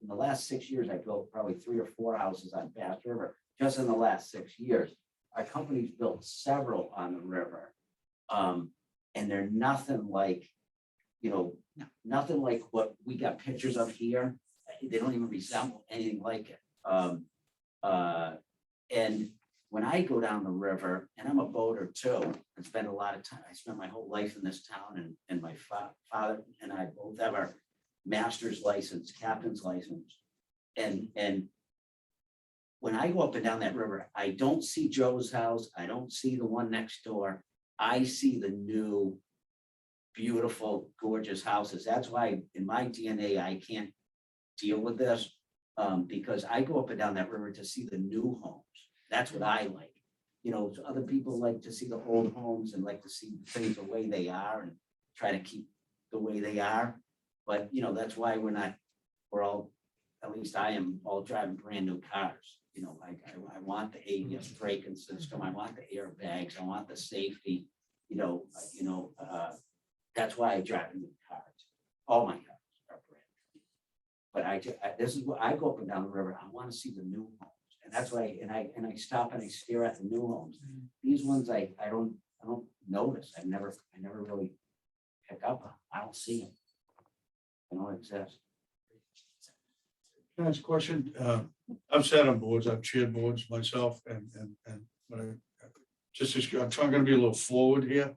the last 6 years, I built probably 3 or 4 houses on Bass River, just in the last 6 years. Our company's built several on the river. And they're nothing like, nothing like what we got pictures of here. They don't even resemble anything like it. And when I go down the river, and I'm a boater too, and spend a lot of time, I spent my whole life in this town, and my father and I both have our master's license, captain's license. And when I go up and down that river, I don't see Joe's house, I don't see the one next door. I see the new, beautiful, gorgeous houses. That's why in my DNA, I can't deal with this. Because I go up and down that river to see the new homes. That's what I like. Other people like to see the old homes and like to see things the way they are and try to keep the way they are. But, that's why we're all, at least I am, all driving brand new cars. I want the ABS braking system. I want the airbags. I want the safety, that's why I drive new cars. All my cars are brand new. But this is what I go up and down the river. I want to see the new homes. And that's why, and I stop and I stare at the new homes. These ones, I don't notice. I never really pick up on. I don't see them. They don't exist. Can I ask a question? I've sat on boards, I've chaired boards myself and when I'm trying to be a little forward here.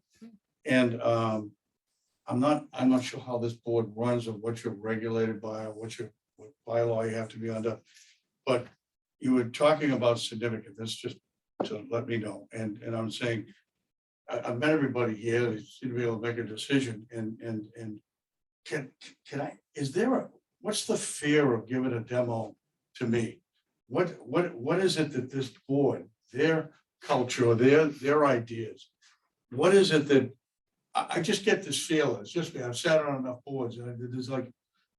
And I'm not sure how this board runs or what you're regulated by or what bylaw you have to be under. But you were talking about significant, that's just to let me know, and I'm saying, I've met everybody here, they seem to be able to make a decision, and can I, is there a, what's the fear of giving a demo to me? What is it that this board, their culture, their ideas, what is it that, I just get this feeling, it's just me, I've sat on enough boards, and there's like,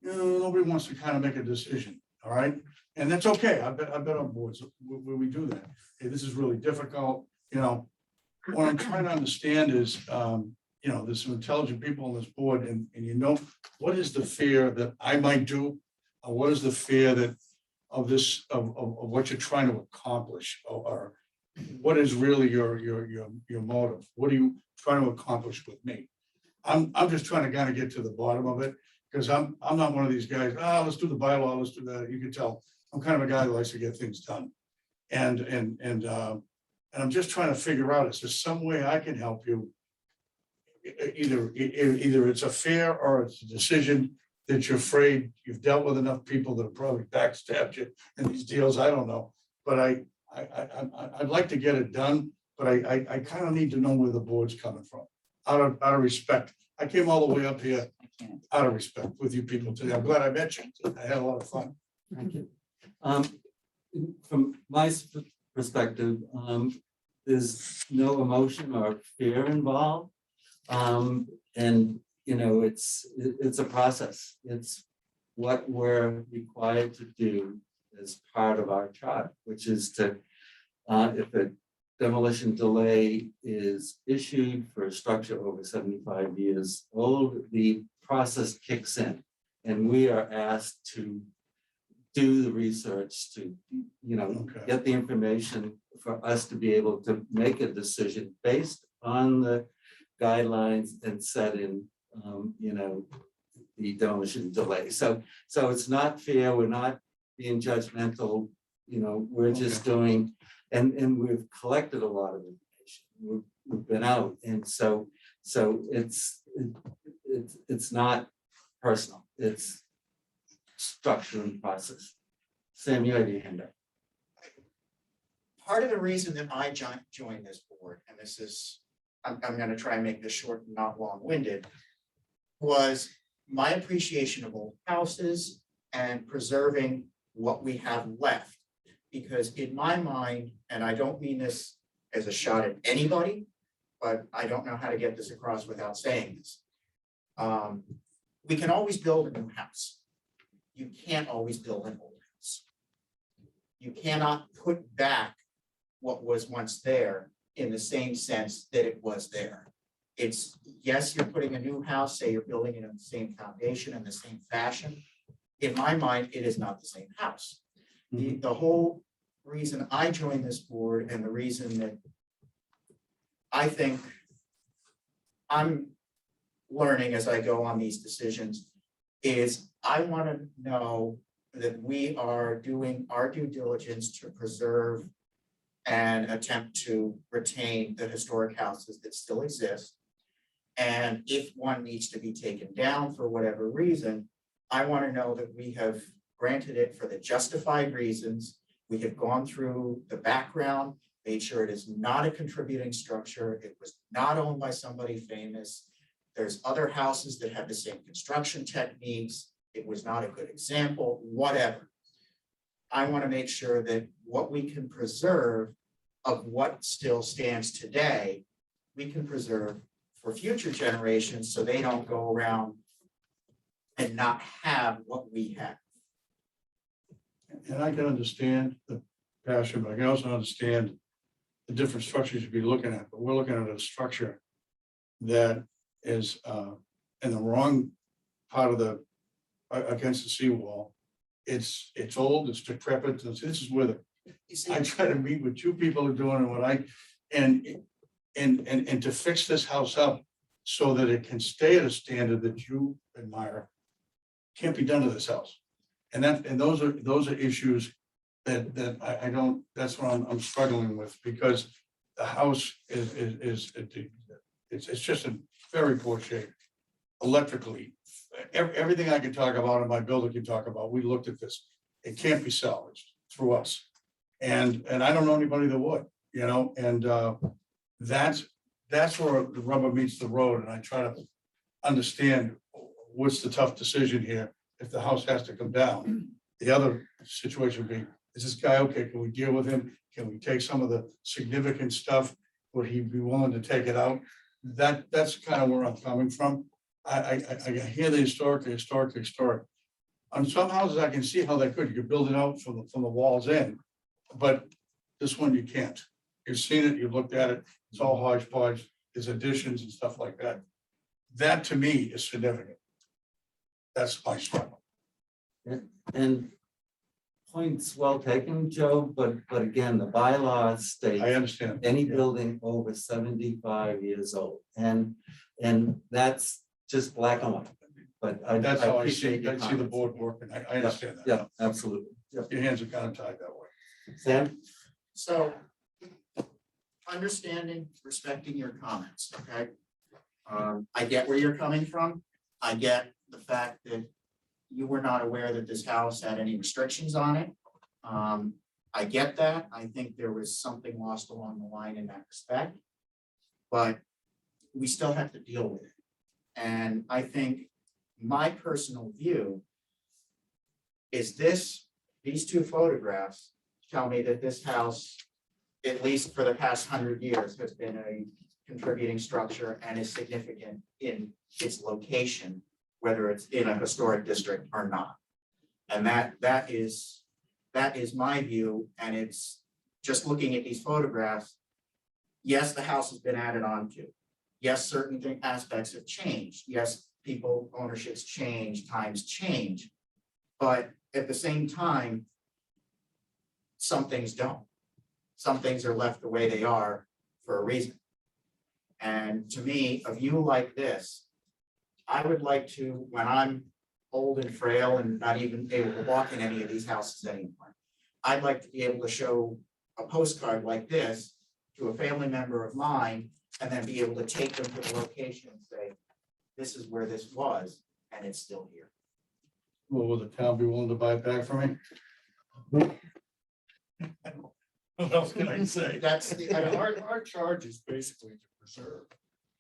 nobody wants to kind of make a decision, all right? And that's okay, I've been on boards where we do that. Hey, this is really difficult, what I'm trying to understand is, there's some intelligent people on this board, and what is the fear that I might do? Or what is the fear that of this, of what you're trying to accomplish, or what is really your motive? What are you trying to accomplish with me? I'm just trying to kind of get to the bottom of it, because I'm not one of these guys, let's do the bylaw, let's do that. You can tell, I'm kind of a guy that likes to get things done. And I'm just trying to figure out, is there some way I can help you? Either it's a fear or it's a decision that you're afraid, you've dealt with enough people that have probably backstabbed you in these deals, I don't know. But I'd like to get it done, but I kind of need to know where the board's coming from, out of respect. I came all the way up here I can't. out of respect with you people today. I'm glad I met you. I had a lot of fun. Thank you. From my perspective, there's no emotion or fear involved. And, it's a process. It's what we're required to do as part of our charter, which is to, if a demolition delay is issued for a structure over 75 years old, the process kicks in. And we are asked to do the research to, Okay. get the information for us to be able to make a decision based on the guidelines and set in, the demolition delay. So it's not fair. We're not being judgmental. We're just doing, and we've collected a lot of information. We've been out, and so it's not personal. It's structure and process. Sam, you had your hand up. Part of the reason that I joined this board, and this is, I'm gonna try and make this short and not long-winded, was my appreciation of old houses and preserving what we have left. Because in my mind, and I don't mean this as a shot at anybody, but I don't know how to get this across without saying this. We can always build a new house. You can't always build an old house. You cannot put back what was once there in the same sense that it was there. It's, yes, you're putting a new house, say you're building it in the same foundation in the same fashion. In my mind, it is not the same house. The whole reason I joined this board, and the reason that I think I'm learning as I go on these decisions, is I want to know that we are doing our due diligence to preserve and attempt to retain the historic houses that still exist. And if one needs to be taken down for whatever reason, I want to know that we have granted it for the justified reasons. We have gone through the background, made sure it is not a contributing structure. It was not owned by somebody famous. There's other houses that have the same construction techniques. It was not a good example, whatever. I want to make sure that what we can preserve of what still stands today, we can preserve for future generations so they don't go around and not have what we have. And I can understand the passion, but I can also understand the different structures you'd be looking at, but we're looking at a structure that is in the wrong part of the, against the seawall. It's old, it's decrepit, this is where I try to meet with you people who are doing it, what I, and to fix this house up so that it can stay at a standard that you admire, can't be done to this house. And those are issues that I don't, that's what I'm struggling with, because the house is it's just in very poor shape. Electrically, everything I can talk about and my builder can talk about, we looked at this. It can't be salvaged through us. And I don't know anybody that would, you know, and that's where the rubber meets the road, and I try to understand what's the tough decision here if the house has to come down. The other situation would be, is this guy okay? Can we deal with him? Can we take some of the significant stuff? Would he be willing to take it out? That's kind of where I'm coming from. I hear the historic. On some houses, I can see how they could, you could build it out from the walls in, but this one you can't. You've seen it, you've looked at it, it's all hodgepodge, there's additions and stuff like that. That to me is significant. That's my struggle. And points well taken, Joe, but again, the bylaws I state understand. any Yeah. building over 75 years old. And that's just black and white. But I That's how I appreciate see, your I see the comments. board working. I understand that. Yeah, absolutely. Yeah. Your hands are kind of tied that way. Sam? So understanding, respecting your comments, okay? I get where you're coming from. I get the fact that you were not aware that this house had any restrictions on it. I get that. I think there was something lost along the line in that respect. But we still have to deal with it. And I think my personal view is these two photographs tell me that this house, at least for the past 100 years, has been a contributing structure and is significant in its location, whether it's in a historic district or not. And that is my view, and it's just looking at these photographs. Yes, the house has been added on to. Yes, certain aspects have changed. Yes, people, ownerships change, times change. But at the same time, some things don't. Some things are left the way they are for a reason. And to me, a view like this, I would like to, when I'm old and frail and not even able to walk in any of these houses anymore, I'd like to be able to show a postcard like this to a family member of mine, and then be able to take them to the location and say, this is where this was, and it's still here. Well, will the town be willing to buy it back from me? What else can I say? That's And the, our charge is basically to preserve.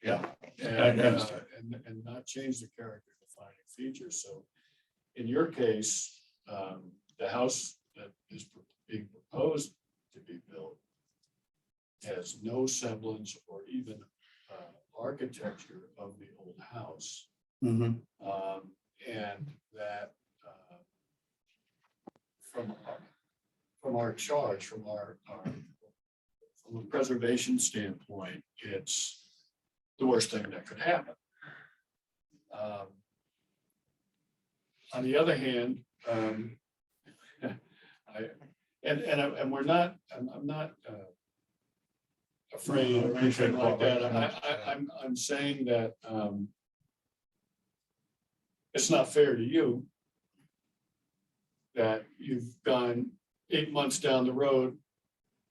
Yeah. And, understand. and not change the character defining features. So in your case, the house that is being proposed to be built has no semblance or even architecture of the old house. Mhm. And that from our charge, from a preservation standpoint, it's the worst thing that could happen. On the other hand, and we're not, I'm not afraid or anything like that. I'm saying that it's not fair to you that you've gone 8 months down the road,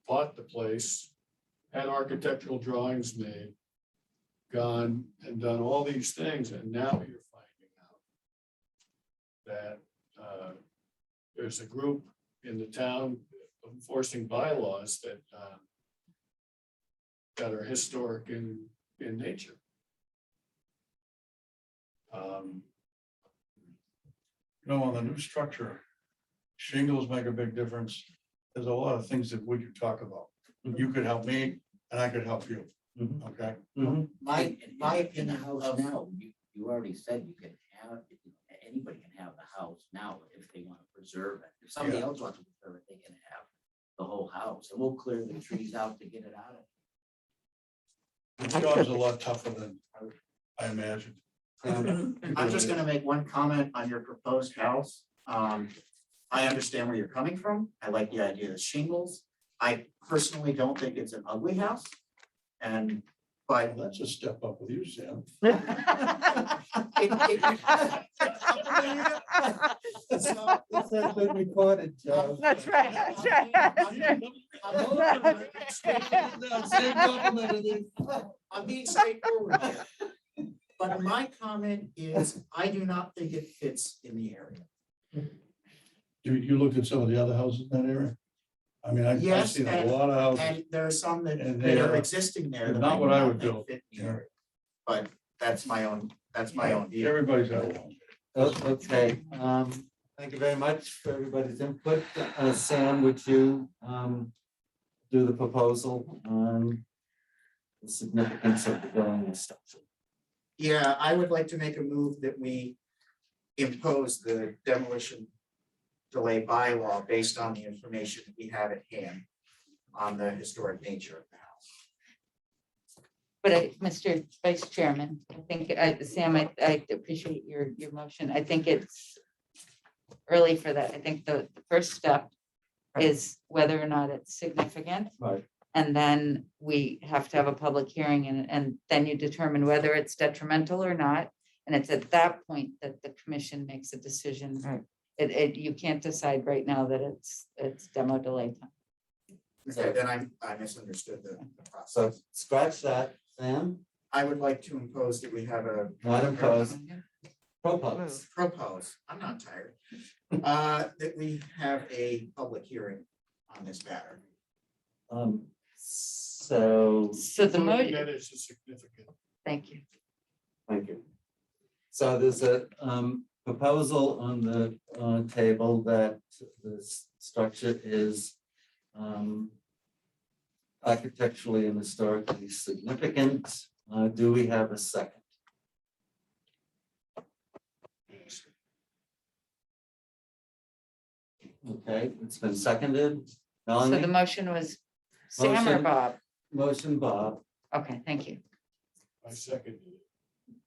bought the place, had architectural drawings made, gone and done all these things, and now you're finding out that there's a group in the town enforcing bylaws that that are historic in nature. You know, on the new structure, shingles make a big difference. There's a lot of things that we could talk about. You could help me and I could help you, Mhm. okay? my In the opinion house of, now, you already said you can have, anybody can have the house now if they want to preserve it. If somebody Yeah. else wants to preserve it, they can have the whole house, and we'll clear the trees out to get it out of. The job's a lot tougher than I imagined. I'm just gonna make one comment on your proposed house. I understand where you're coming from. I like the idea of shingles. I personally don't think it's an ugly house. And, but Well, that's a step up with you, Sam. it's not, This has been recorded, Joe. That's right, that's right. I'm being straightforward here. But my comment is, I do not think it fits in the area. You looked at some of the other houses in that area? I mean, I've Yes, seen a lot of houses. And there are some that And that are they're existing there. that not might what I not would do, fit in the yeah. area. But that's my own view. Everybody's got one. Okay, thank you very much for everybody's input. Sam, would you do the proposal on the significance of the building and structure? Yeah, I would like to make a move that we impose the demolition delay bylaw based on the information that we have at hand on the historic nature of the house. But Mr. Vice Chairman, I think, Sam, I appreciate your motion. I think it's early for that. I think the first step is whether or not it's significant. Right. And then we have to have a public hearing and then you determine whether it's detrimental or not. And it's at that point that the commission makes a decision. Right. You can't decide right now that it's demo delay time. Okay, then I misunderstood the So process. scratch that, Sam, I would like to impose that we have a not impose, propose. propose, I'm not tired, that we have a public hearing on this matter. So, So the motion, That is a significant. thank you. thank you. So there's a proposal on the table that the structure is architecturally and historically significant. Do we have a second? Okay, it's been seconded. So the Melanie, motion was Sam or Motion. Bob? motion Bob. Okay, thank you. I seconded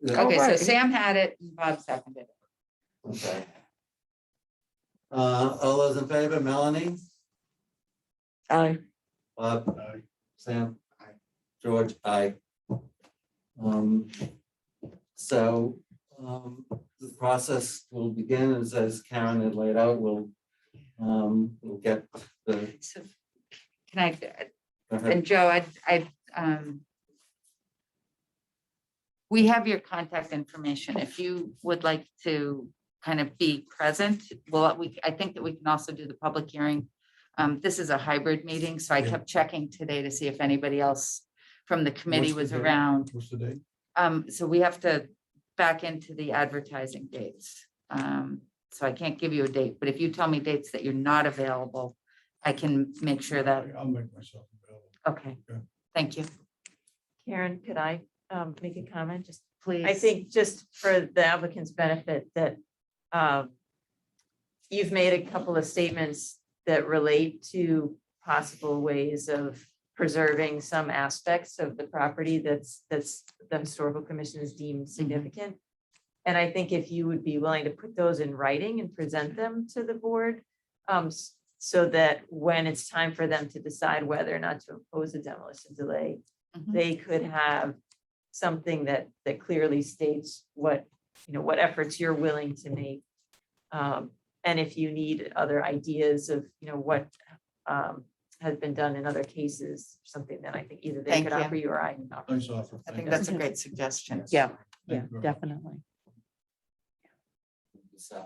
it. Okay, so right. Sam had it and Bob seconded it. Okay. All those in favor, Melanie, I, Bob, Aye. Sam? Aye. George, aye. So, the process will begin as Karen had laid out, we'll get the, So can I, go ahead. and Joe, we have your contact information. If you would like to kind of be present, well, I think that we can also do the public hearing. This is a hybrid meeting, so I Yeah. kept checking today to see if anybody else from the committee What's was the date? around. What's the date? So we have to back into the advertising dates. So I can't give you a date, but if you tell me dates that you're not available, I can make sure that, I'll make myself available. okay, Okay. thank you. Karen, could I make a comment? Just, Please. I think just for the applicant's benefit that you've made a couple of statements that relate to possible ways of preserving some aspects of the property that's the historical commission has deemed significant. And I think if you would be willing to put those in writing and present them to the board, so that when it's time for them to decide whether or not to impose a demolition delay, Mhm. they could have something that clearly states what, what efforts you're willing to make. And if you need other ideas of, what has been done in other cases, something that I think either they Thank could you. offer you or I can offer. Nice offer. I think that's a great suggestion. Yeah, Thank yeah, you very much. definitely. So,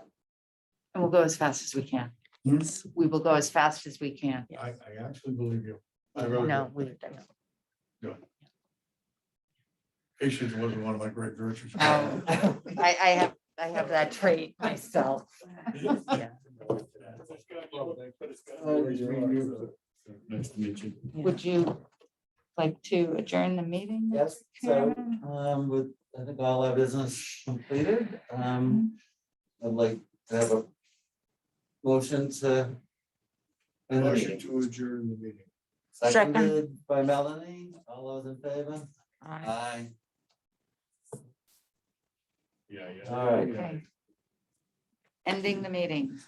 And we'll go as fast as we can. Hmm? We will go as fast as we can. I actually believe you. I really No, do. Patience wasn't one of my great virtues. I have that trait myself. Yeah. Nice to meet you. Would you like to adjourn the meeting? yes, Mr. so, Chairman? with, I think all our business completed, I'd like to have a motion to. end the Motion meeting. to adjourn the meeting. Second. Seconded by Melanie, all those in favor? I. Aye. Yeah. All right. Okay. Ending the meeting.